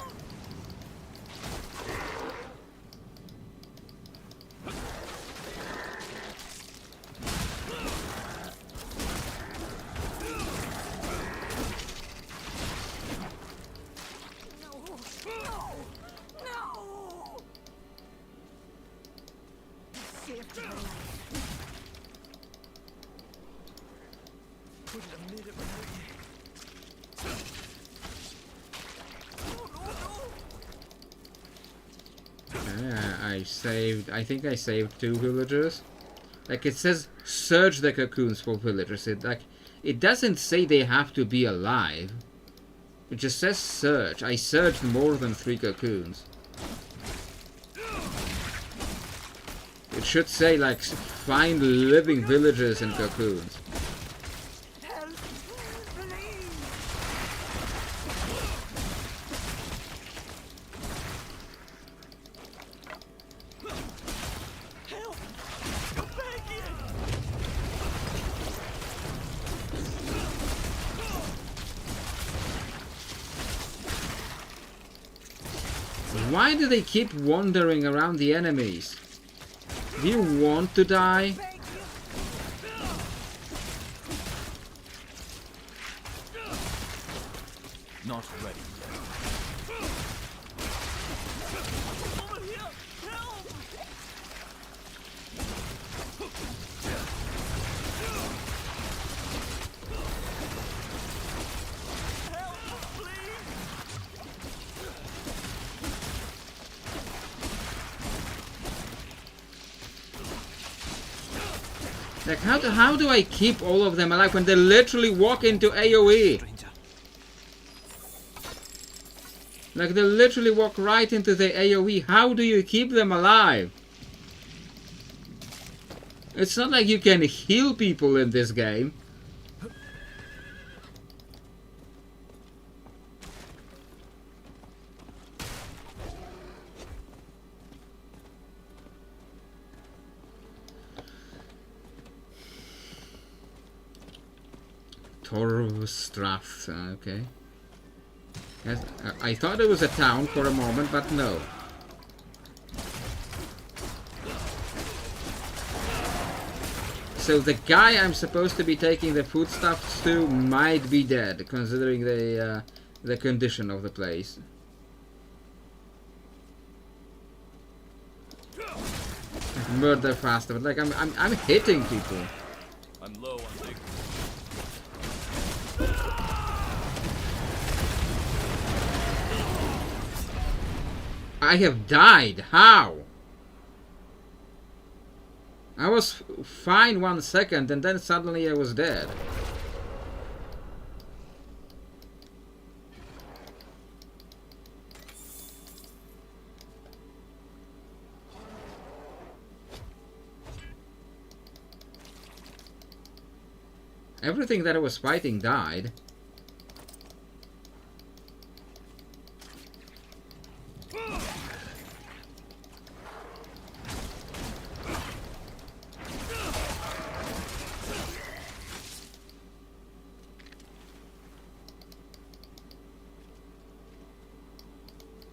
I think I saved 2 villagers. Like, it says search the cocoons for villagers. It doesn't say they have to be alive. It just says search. I searched more than 3 cocoons. It should say like find living villagers and cocoons. Why do they keep wandering around the enemies? Do you want to die? Not ready yet. Like, how do I keep all of them alive when they literally walk into AoE? Like, they literally walk right into the AoE. How do you keep them alive? It's not like you can heal people in this game. Torvstrath, okay. Yes, I thought it was a town for a moment, but no. So the guy I'm supposed to be taking the foodstuffs to might be dead, considering the condition of the place. Like murder faster, but like I'm hitting people. I'm low on big. I have died. How? I was fine 1 second and then suddenly I was dead. Everything that I was fighting died.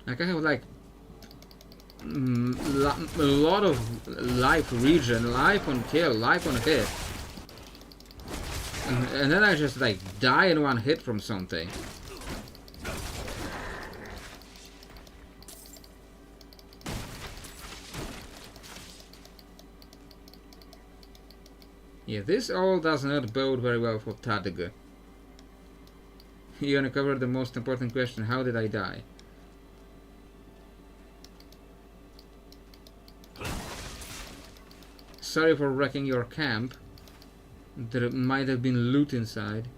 Like I have like a lot of life regen, life on kill, life on hit. And then I just like die in 1 hit from something. Yeah, this all does not bode very well for Tadg. You uncovered the most important question: how did I die? Sorry for wrecking your camp. There might have been loot inside.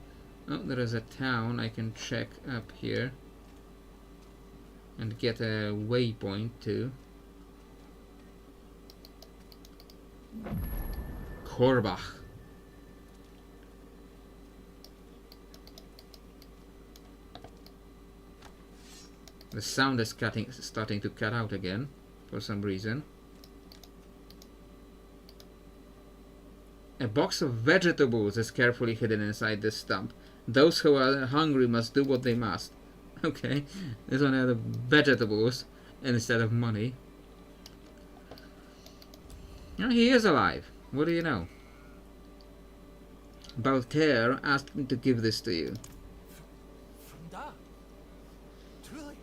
Oh, there is a town I can check up here and get a waypoint to. Korbach. The sound is starting to cut out again for some reason. A box of vegetables is carefully hidden inside this stump. Those who are hungry must do what they must. Okay, this one had the vegetables instead of money. Oh, he is alive. What do you know? Baltair asked me to give this to you. From Dad? Truly?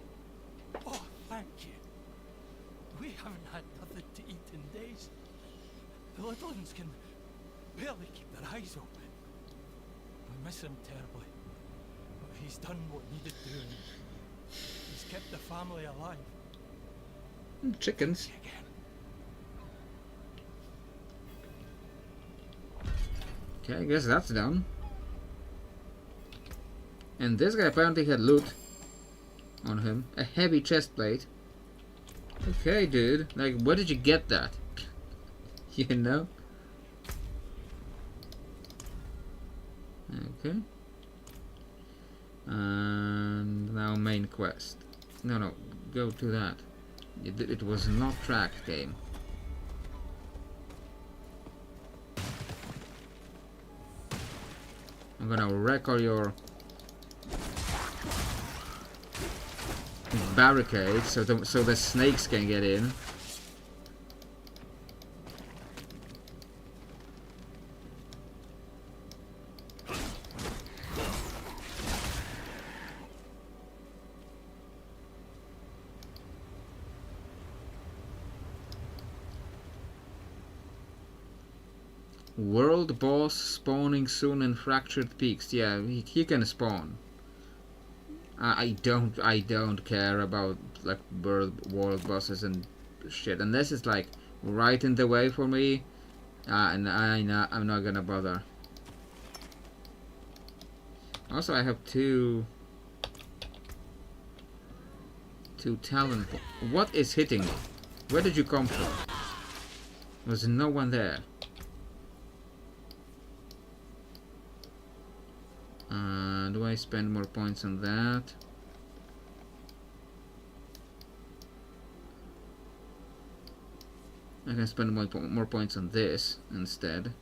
Oh, thank you. We haven't had nothing to eat in days. The little ones can barely keep their eyes open. We miss him terribly. But he's done what needed doing. He's kept the family alive. Chickens. Okay, I guess that's done. And this guy apparently had loot on him. A heavy chest plate. Okay, dude. Like, where did you get that? You know? Okay. And now main quest. No, go to that. It was not tracked, game. I'm gonna wreck all your barricades so the snakes can get in. World boss spawning soon in Fractured Peaks. Yeah, he can spawn. I don't care about like world bosses and shit unless it's like right in the way for me And I'm not gonna bother. Also, I have two talent. What is hitting me? Where did you come from? Was no one there? Do I spend more points on that? I can spend more points on this instead.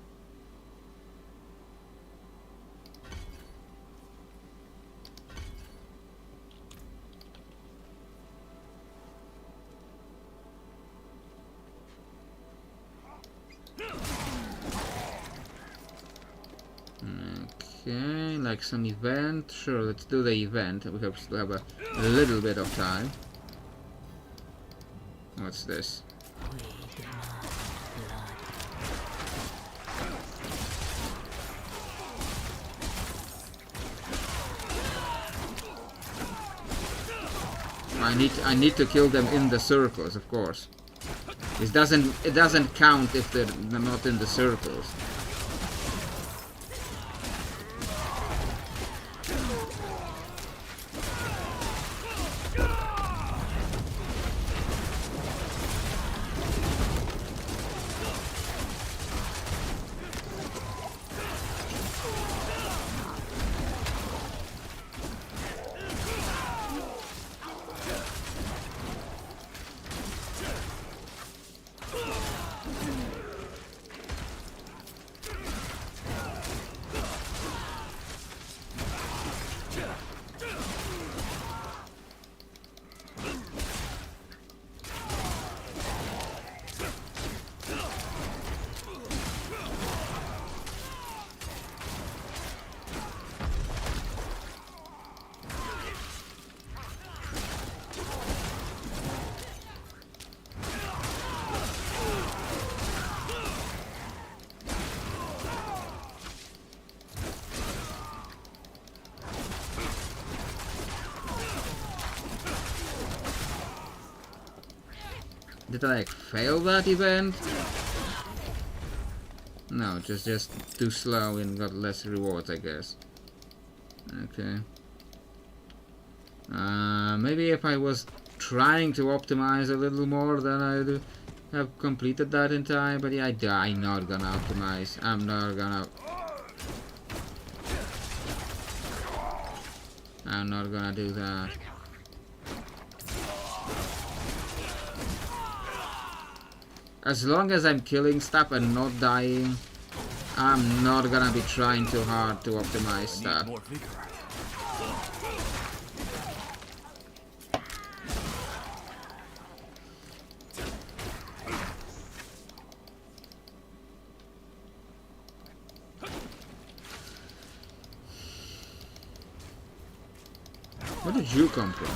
Okay, like some event. Sure, let's do the event. We still have a little bit of time. What's this? I need to kill them in the circles, of course. It doesn't count if they're not in the circles. Did I like fail that event? No, just too slow and got less rewards, I guess. Okay. Maybe if I was trying to optimize a little more, then I'd have completed that in time. But yeah, I'm not gonna optimize. I'm not gonna do that. As long as I'm killing stuff and not dying, I'm not gonna be trying too hard to optimize stuff. Where did you come from?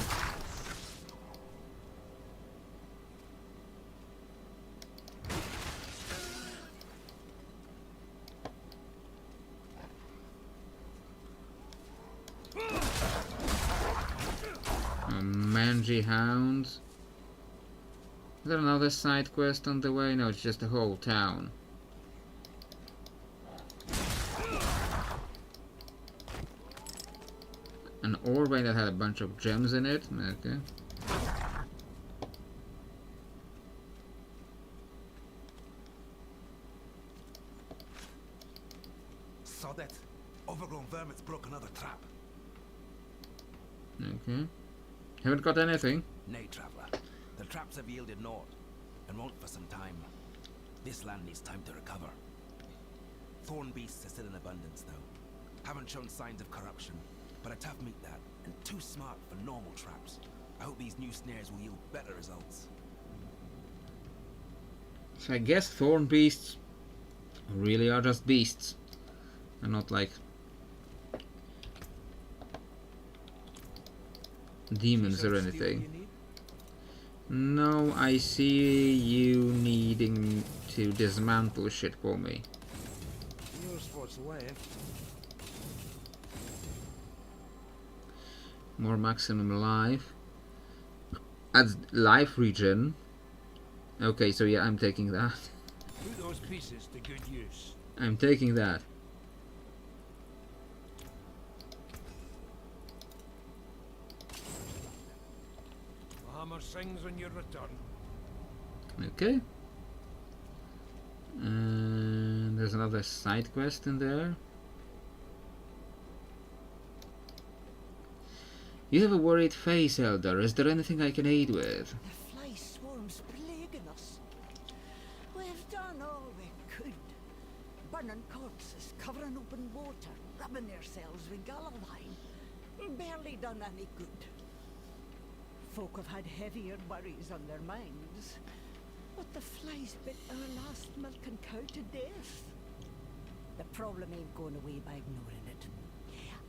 Mangy Hounds. Is there another side quest on the way? No, it's just the whole town. An ore vein that had a bunch of gems in it. Okay. Saw that? Overgrown vermin's broke another trap. Okay. Haven't got anything. Nay, traveler. The traps have yielded naught, and won't for some time. This land needs time to recover. Thorn beasts are still in abundance, though. Haven't shown signs of corruption, but a tough meat that, and too smart for normal traps. I hope these new snares will yield better results. So I guess thorn beasts really are just beasts, and not like demons or anything. No, I see you needing to dismantle shit for me. Yours what's left. More maximum life. Adds life regen. Okay, so yeah, I'm taking that. Put those pieces to good use. I'm taking that. The hammer sings on your return. Okay. And there's another side quest in there. You have a worried face, Elder. Is there anything I can aid with? The fly swarm's plaguing us. We've done all we could. Burning corpses, covering open water, rubbing ourselves with gallowine. Barely done any good. Folk have had heavier worries on their minds. But the flies bit our last milking cow to death. The problem ain't going away by ignoring it.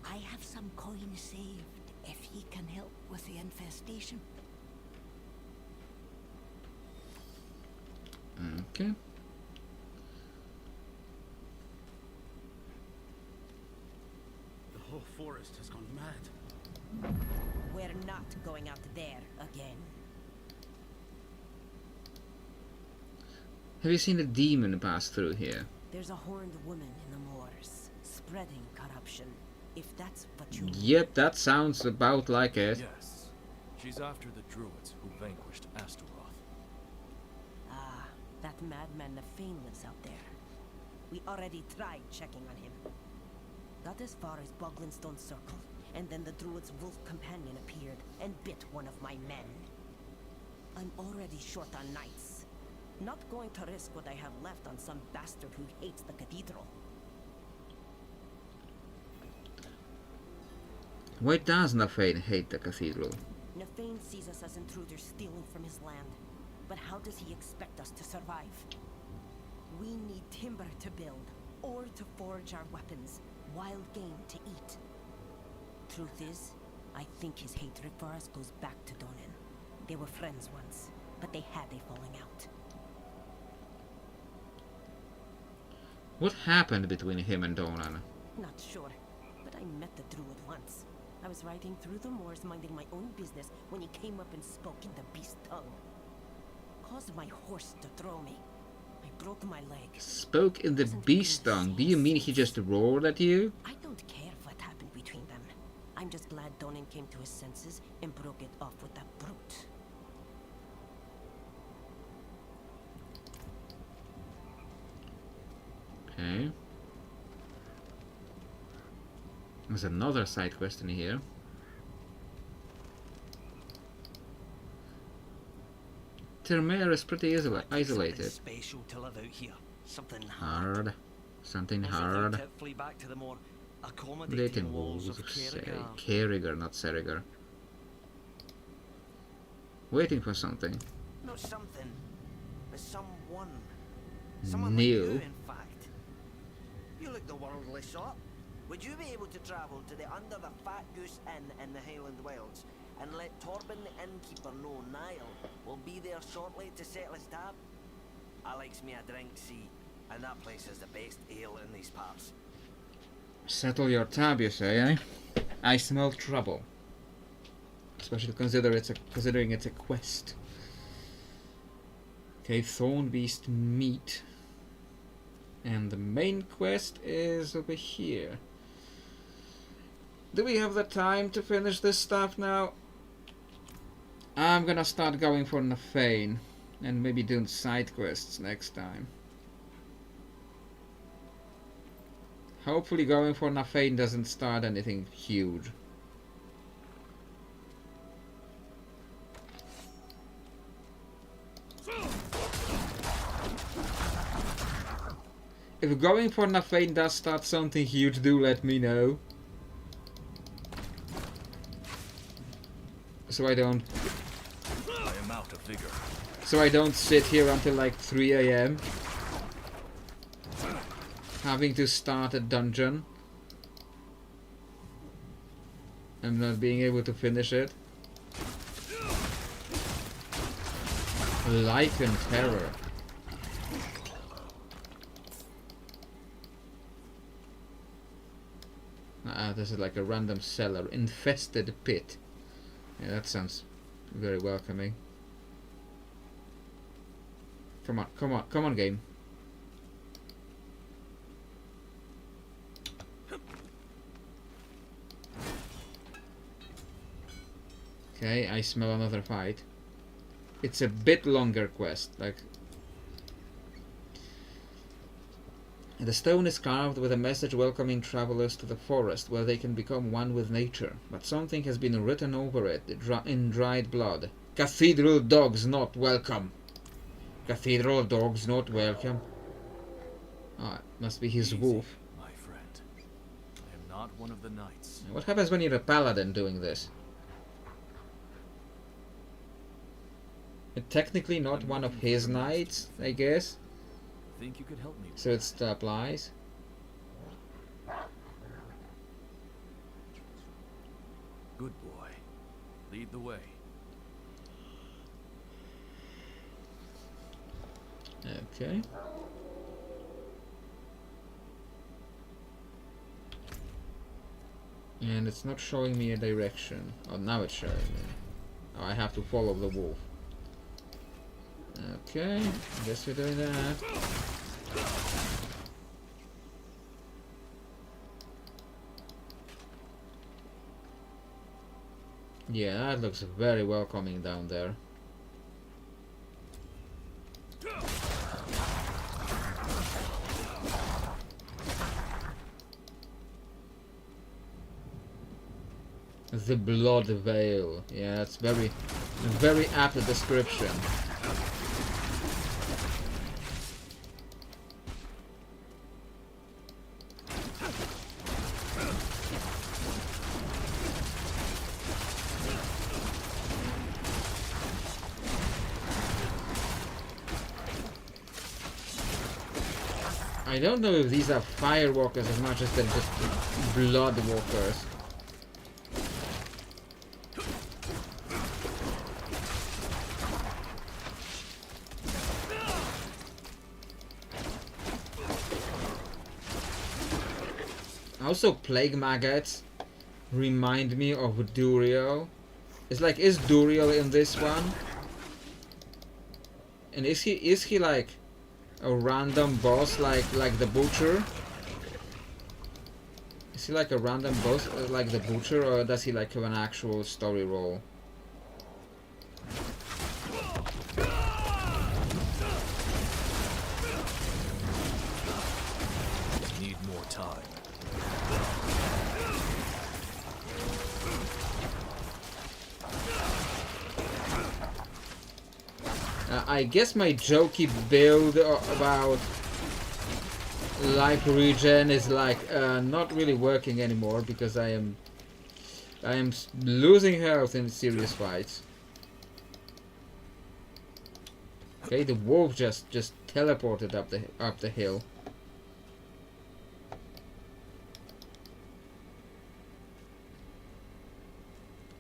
I have some coin saved if he can help with the infestation. Okay. The whole forest has gone mad. We're not going out there again. Have you seen a demon pass through here? There's a horned woman in the moors, spreading corruption. If that's what you Yep, that sounds about like it. Yes. She's after the druids who vanquished Astaroth. Ah, that madman Nefane lives out there. We already tried checking on him. Got as far as Boglinstone Circle, and then the druid's wolf companion appeared and bit one of my men. I'm already short on knights. Not going to risk what I have left on some bastard who hates the cathedral. Why does Nefane hate the cathedral? Nefane sees us as intruders stealing from his land. But how does he expect us to survive? We need timber to build, ore to forge our weapons, wild game to eat. Truth is, I think his hatred for us goes back to Donan. They were friends once, but they had a falling out. What happened between him and Donan? Not sure, but I met the druid once. I was riding through the moors minding my own business when he came up and spoke in the beast tongue. Caused my horse to throw me. I broke my leg. Spoke in the beast tongue. Do you mean he just roared at you? I don't care what happened between them. I'm just glad Donan came to his senses and broke it off with that brute. Okay. There's another side quest in here. Termere is pretty isolated. Special to live out here. Something Hard. Something hard. Flee back to the more Dating accommodating walls walls of of Kerriger, not Seriger. Waiting for something. Not something, but someone. Someone Neil. like you, in fact. You look the worldly sort. Would you be able to travel to the Under the Fat Goose Inn in the Highland Wilds and let Torben the innkeeper know Niall will be there shortly to settle his tab? I likes me a drink, see, and that place is the best ale in these parts. Settle your tab, you say, eh? I smell trouble. Especially considering it's a quest. Okay, Thorn Beast meat. And the main quest is over here. Do we have the time to finish this stuff now? I'm gonna start going for Nefane and maybe doing side quests next time. Hopefully going for Nefane doesn't start anything huge. If going for Nefane does start something huge, do let me know. So I don't... I am out of vigor. So I don't sit here until like 3 AM. Having to start a dungeon. And not being able to finish it. Life and terror. This is like a random cellar. Infested pit. Yeah, that sounds very welcoming. Come on, come on, come on, game. Okay, I smell another fight. It's a bit longer quest, like... The stone is carved with a message welcoming travelers to the forest, where they can become one with nature. But something has been written over it, in dried blood. Cathedral dogs not welcome. Cathedral dogs not welcome. Ah, it must be his wolf. My friend, I am not one of the knights. What happens when you're a paladin doing this? Technically not one of his knights, I guess. Think you could help me? So it still applies. Good boy. Lead the way. Okay. And it's not showing me a direction. Oh, now it's showing me. Oh, I have to follow the wolf. Okay, guess we're doing that. Yeah, that looks very welcoming down there. The blood veil. Yeah, that's very apt description. I don't know if these are firewalkers as much as they're just blood walkers. Also, plague maggots remind me of Duriel. It's like, is Duriel in this one? And is he like a random boss like the butcher? Is he like a random boss like the butcher, or does he like have an actual story role? Need more time. I guess my jokey build about life regen is like not really working anymore, because I am losing health in serious fights. Okay, the wolf just teleported up the hill.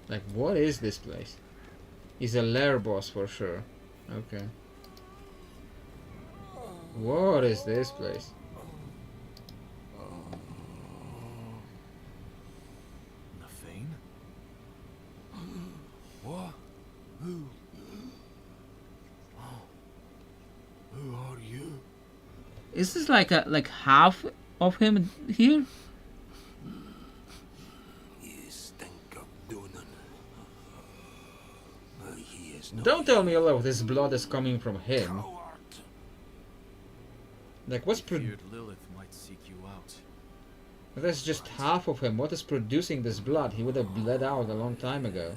Like, what is this place? He's a lair boss for sure. Okay. What is this place? Nothing. What? Who? Who are you? Is this like half of him here? You stink of Donan. He is no Don't tell me all of this blood is coming from him. Like, what's Feared Lilith might seek you out. That's just half of him. What is producing this blood? He would have bled out a long time ago.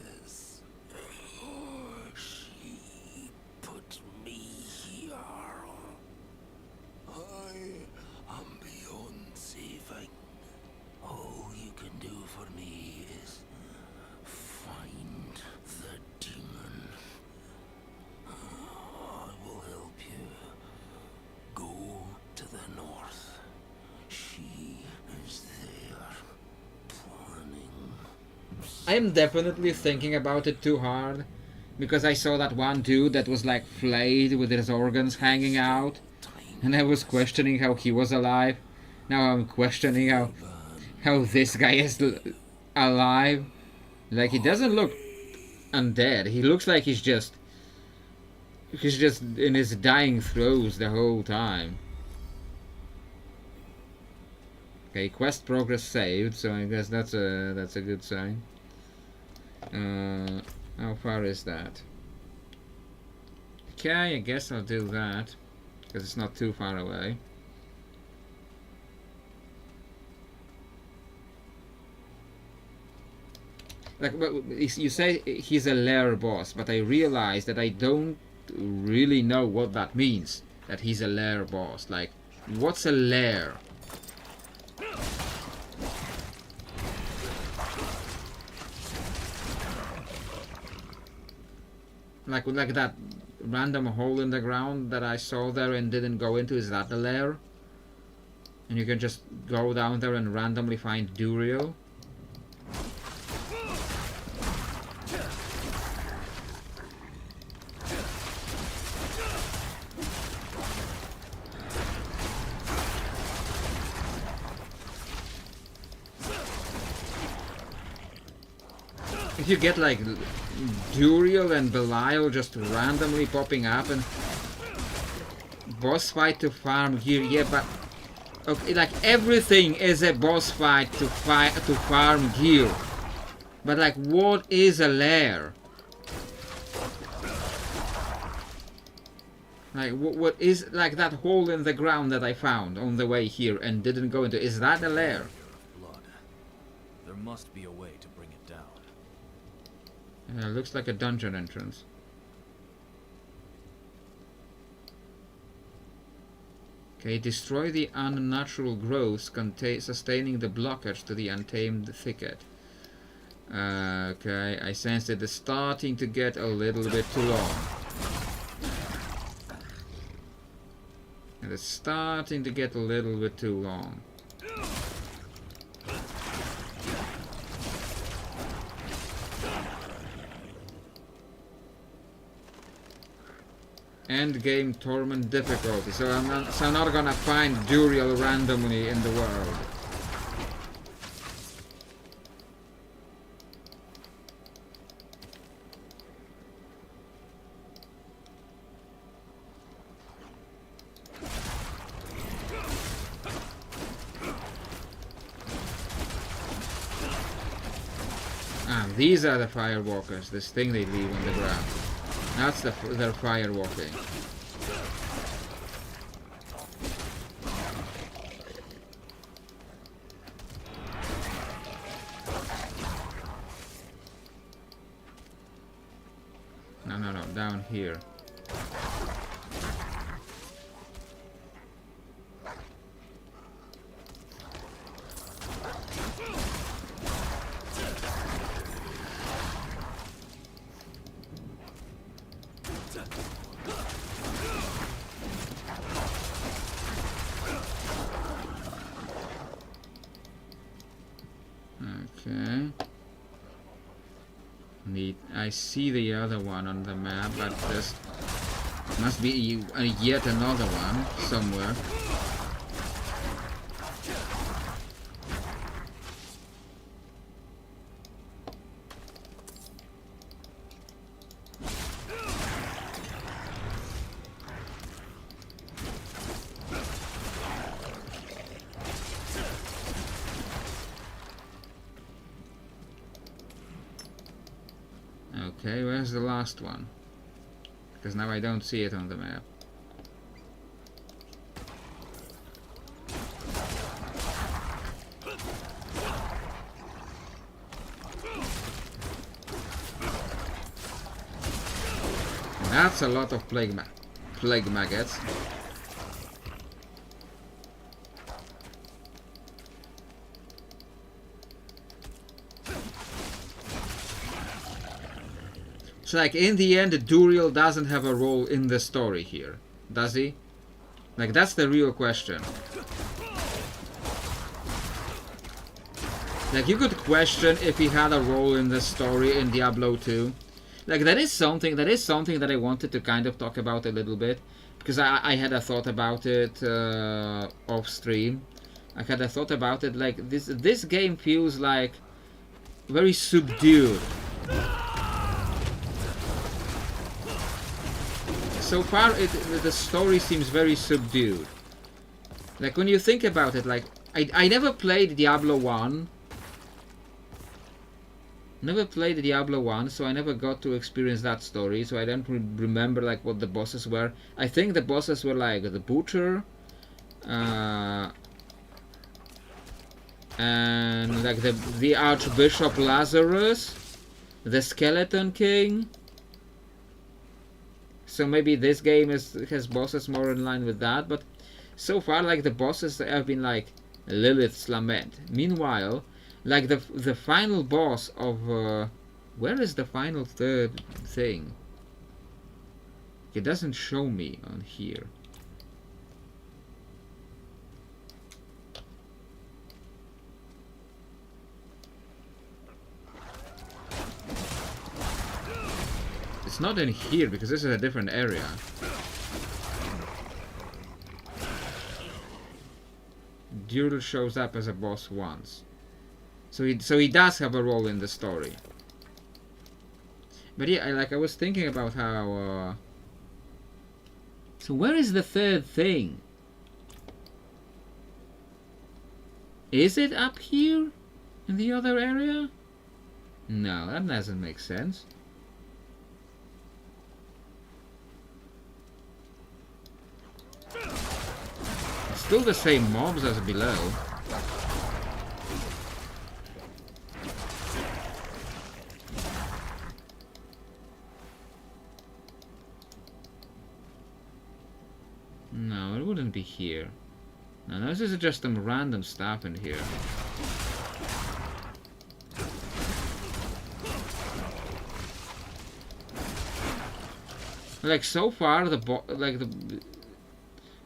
She put me here. I am beyond saving. All you can do for me is find the demon. I will help you. Go to the north. She is there, planning. I am definitely thinking about it too hard, because I saw that one dude that was like flayed with his organs hanging out, and I was questioning how he was alive. Now I'm questioning how this guy is alive. Like, he doesn't look undead. He looks like he's just in his dying throes the whole time. Okay, quest progress saved, so I guess that's a good sign. far is that? Okay, I guess I'll do that because it's not too far away. Like, you say he's a lair boss, but I realize that I don't really know what that means. That he's a lair boss. Like, what's a lair? Like that random hole in the ground that I saw there and didn't go into, is that the lair? And you can just go down there and randomly find Duriel? If you get like Duriel and Belial just randomly popping up and boss fight to farm gear, yeah, but okay, like everything is a boss fight to farm gear, but like what is a lair? Like what is like that hole in the ground that I found on the way here and didn't go into? Is that a lair? Blood. There must be a way to bring it down. Looks like a dungeon entrance. Okay, destroy the unnatural growths sustaining the blockage to the untamed thicket. Okay, I sense it is starting to get a little bit too long. It is starting to get a little bit too long. End game torment difficulty, so I'm not gonna find Duriel randomly in the world. Ah, these are the firewalkers, this thing they leave on the ground. That's their firewalking. No, down here. Okay. Neat. I see the other one on the map, but there's must be yet another one somewhere. Okay, where's the last one? Because now I don't see it on the map. That's a lot of plague maggots. So like in the end, Duriel doesn't have a role in the story here, does he? Like that's the real question. Like you could question if he had a role in the story in Diablo 2. Like that is something that I wanted to kind of talk about a little bit, because I had a thought about it off stream. I had a thought about it, like this game feels like very subdued. So far, the story seems very subdued. Like, when you think about it, like, I never played Diablo 1. Never played Diablo 1, so I never got to experience that story, so I don't remember like what the bosses were. I think the bosses were like the Butcher, and like the Archbishop Lazarus, the Skeleton King. So maybe this game has bosses more in line with that, but so far like the bosses have been like Lilith's Lament. Meanwhile, like the final boss of where is the final third thing? It doesn't show me on here. It's not in here because this is a different area. Dural shows up as a boss once. So he does have a role in the story. But yeah, I was thinking about how so where is the third thing? Is it up here in the other area? No, that doesn't make sense. Still the same mobs as below. No, it wouldn't be here. No, this is just some random stuff in here. Like so far,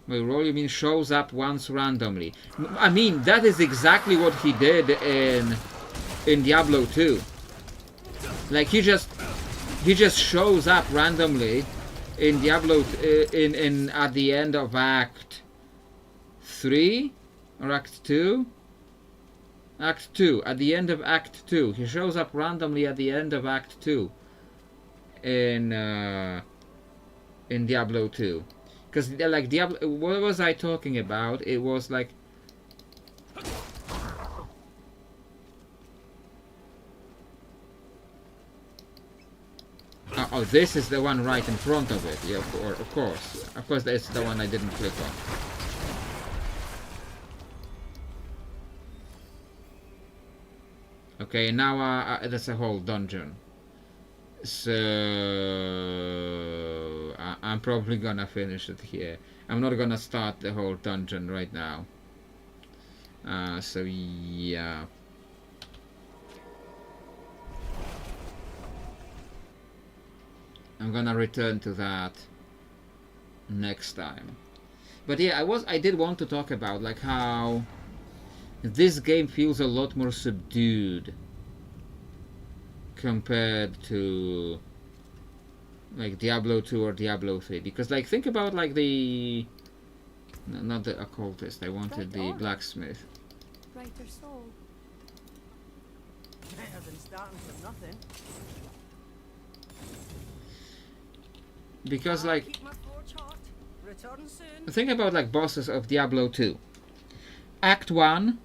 my role, you mean, shows up once randomly. I mean, that is exactly what he did in Diablo 2. Like he just shows up randomly in Diablo in at the end of Act 3 or Act 2. Act 2. At the end of Act 2, he shows up randomly at the end of Act 2 in Diablo 2. Because like Diablo, what was I talking about? It was like oh, this is the one right in front of it. Yeah, of course, that's the one I didn't click on. Okay, now that's a whole dungeon. So I'm probably gonna finish it here. I'm not gonna start the whole dungeon right now. So yeah. I'm gonna return to that next time. But yeah, I did want to talk about like how this game feels a lot more subdued compared to like Diablo 2 or Diablo 3, because like think about like the not the occultist, I wanted the blacksmith. Brighter soul. Better than starting from nothing. Because like Keep my forge hot. Return soon. think about like bosses of Diablo 2. Act 1,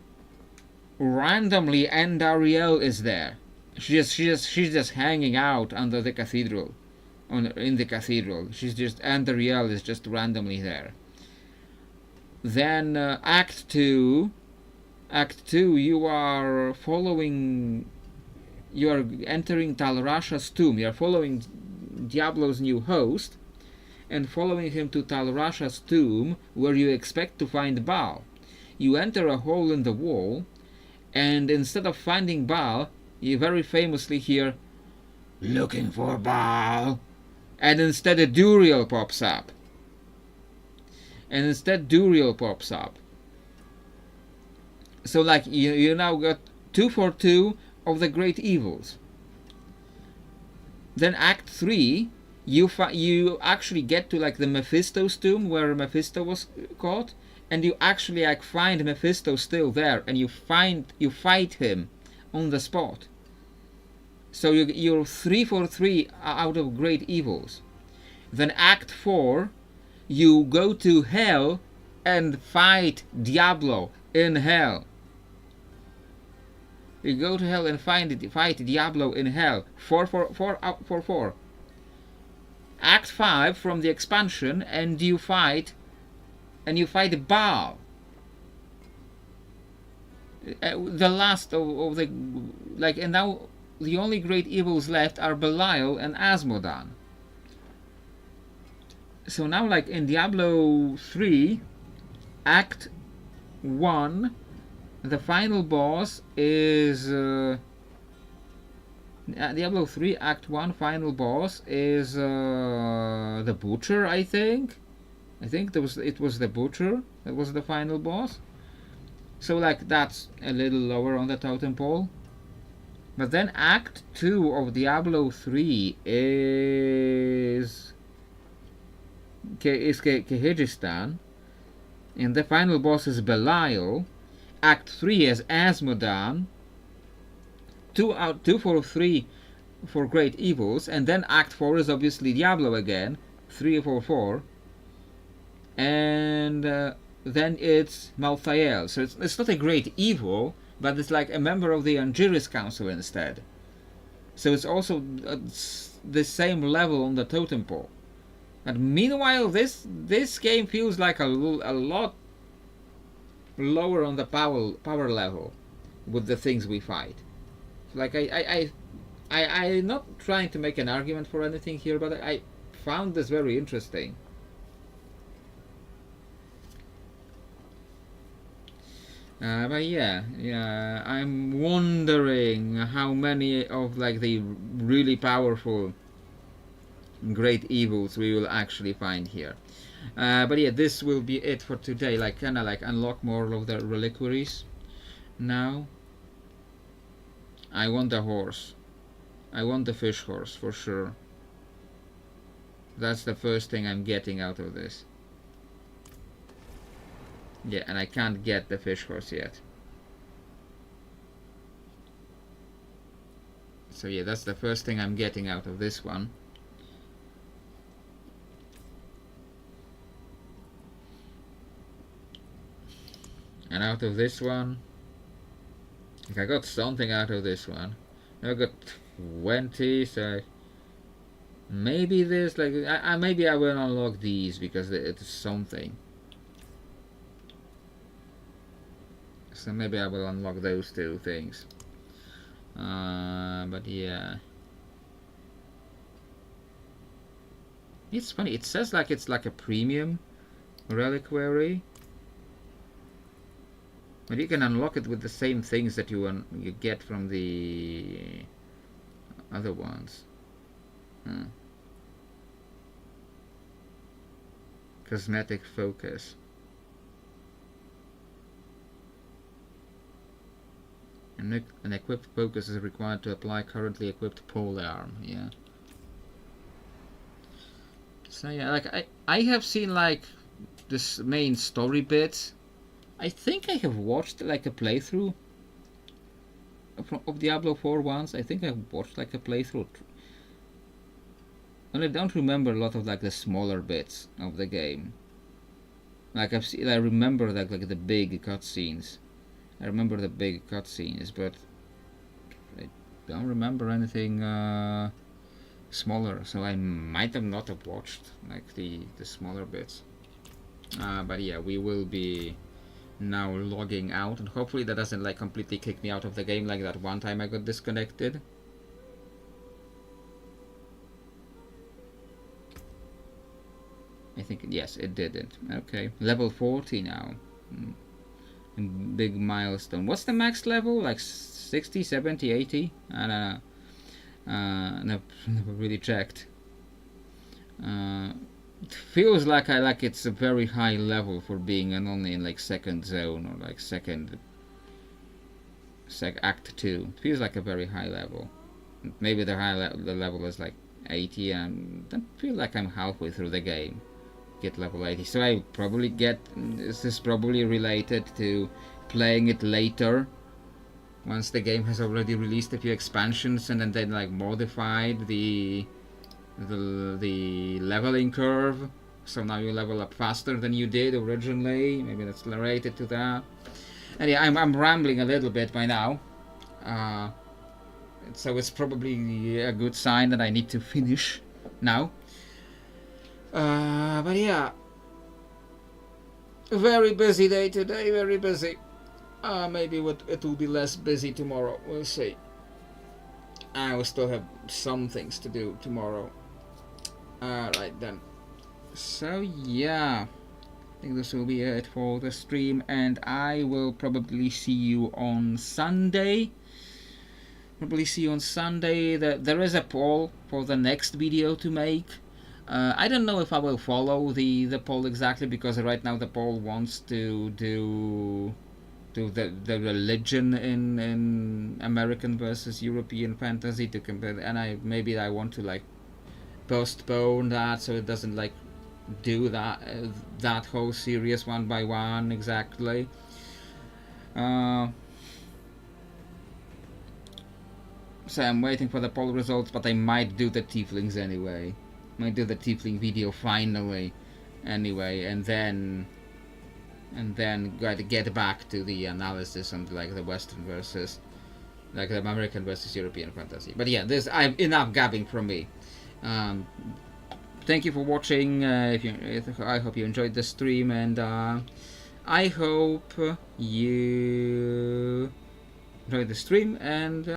randomly Andariel is there. She's just hanging out under the cathedral, in the cathedral. Andariel is just randomly there. Then Act 2, you are entering Talrasha's tomb. You are following Diablo's new host, and following him to Talrasha's tomb, where you expect to find Baal. You enter a hole in the wall, and instead of finding Baal, you very famously hear, "Looking for Baal," and instead a Duriel pops up. So like you now got 2 for 2 of the great evils. Then Act 3, you actually get to like the Mephisto's tomb where Mephisto was caught, and you actually like find Mephisto still there, and you fight him on the spot. So you're 3 for 3 out of great evils. Then Act 4, you go to hell and fight Diablo in hell. You go to hell and fight Diablo in hell. 4. Act 5 from the expansion, and you fight Baal. The last of the like, and now the only great evils left are Belial and Asmodan. So now, like in Diablo 3, Act 1, the final boss is Diablo 3 Act 1 final boss is the Butcher, I think. It was the Butcher that was the final boss. So like that's a little lower on the totem pole. But then Act 2 of Diablo 3 is Kyrgyzstan, and the final boss is Belial. Act 3 is Asmodan. 2 for 3 for Great Evils, and then Act 4 is obviously Diablo again, 3 for 4, and then it's Malthael. So it's not a Great Evil, but it's like a member of the Angiris Council instead. So it's also the same level on the totem pole. But meanwhile, this game feels like a lot lower on the power level with the things we fight. Like I'm not trying to make an argument for anything here, but I found this very interesting. But yeah, I'm wondering how many of like the really powerful great evils we will actually find here. But yeah, this will be it for today. Like kinda like unlock more of the reliquaries. Now I want the horse. I want the fish horse for sure. That's the first thing I'm getting out of this. Yeah, and I can't get the fish horse yet. So yeah, that's the first thing I'm getting out of this one. And out of this one, like I got something out of this one. I got 20, so maybe this, like, maybe I will unlock these because it's something. So maybe I will unlock those two things. But yeah, it's funny. It says like it's like a premium reliquary, but you can unlock it with the same things that you get from the other ones. Cosmetic focus. An equipped focus is required to apply currently equipped polearm. Yeah. So yeah, like I have seen like this main story bit. I think I have watched like a playthrough of Diablo 4 once. I think I've watched like a playthrough, and I don't remember a lot of like the smaller bits of the game. Like I remember like the big cutscenes. I remember the big cutscenes, but I don't remember anything smaller. So I might have not have watched like the smaller bits. But yeah, we will be now logging out, and hopefully that doesn't like completely kick me out of the game like that one time I got disconnected. I think yes, it didn't. Okay, level 40 now. Big milestone. What's the max level? Like 60, 70, 80? I don't know. Never really checked. It feels like it's a very high level for being only in like second zone or like act 2. It feels like a very high level. Maybe the the level is like 80, and I feel like I'm halfway through the game. Get level 80, so I probably this is probably related to playing it later once the game has already released a few expansions and then like modified the leveling curve, so now you level up faster than you did originally. Maybe that's related to that. And yeah, I'm rambling a little bit by now. So it's probably a good sign that I need to finish now. But yeah, very busy day today, very busy. Maybe it will be less busy tomorrow, we'll see. I will still have some things to do tomorrow. Alright then. So yeah, I think this will be it for the stream, and I will probably see you on Sunday. There is a poll for the next video to make. I don't know if I will follow the poll exactly, because right now the poll wants to do the religion in American versus European fantasy to compare, and maybe I want to like postpone that so it doesn't like do that whole series one by one exactly. So I'm waiting for the poll results, but I might do the tieflings anyway. Might do the tiefling video finally anyway, and then gotta get back to the analysis on like the Western versus like the American versus European fantasy. But yeah, I've enough gabbing from me. Thank you for watching. I hope you enjoyed the stream, and I hope you enjoyed the stream, and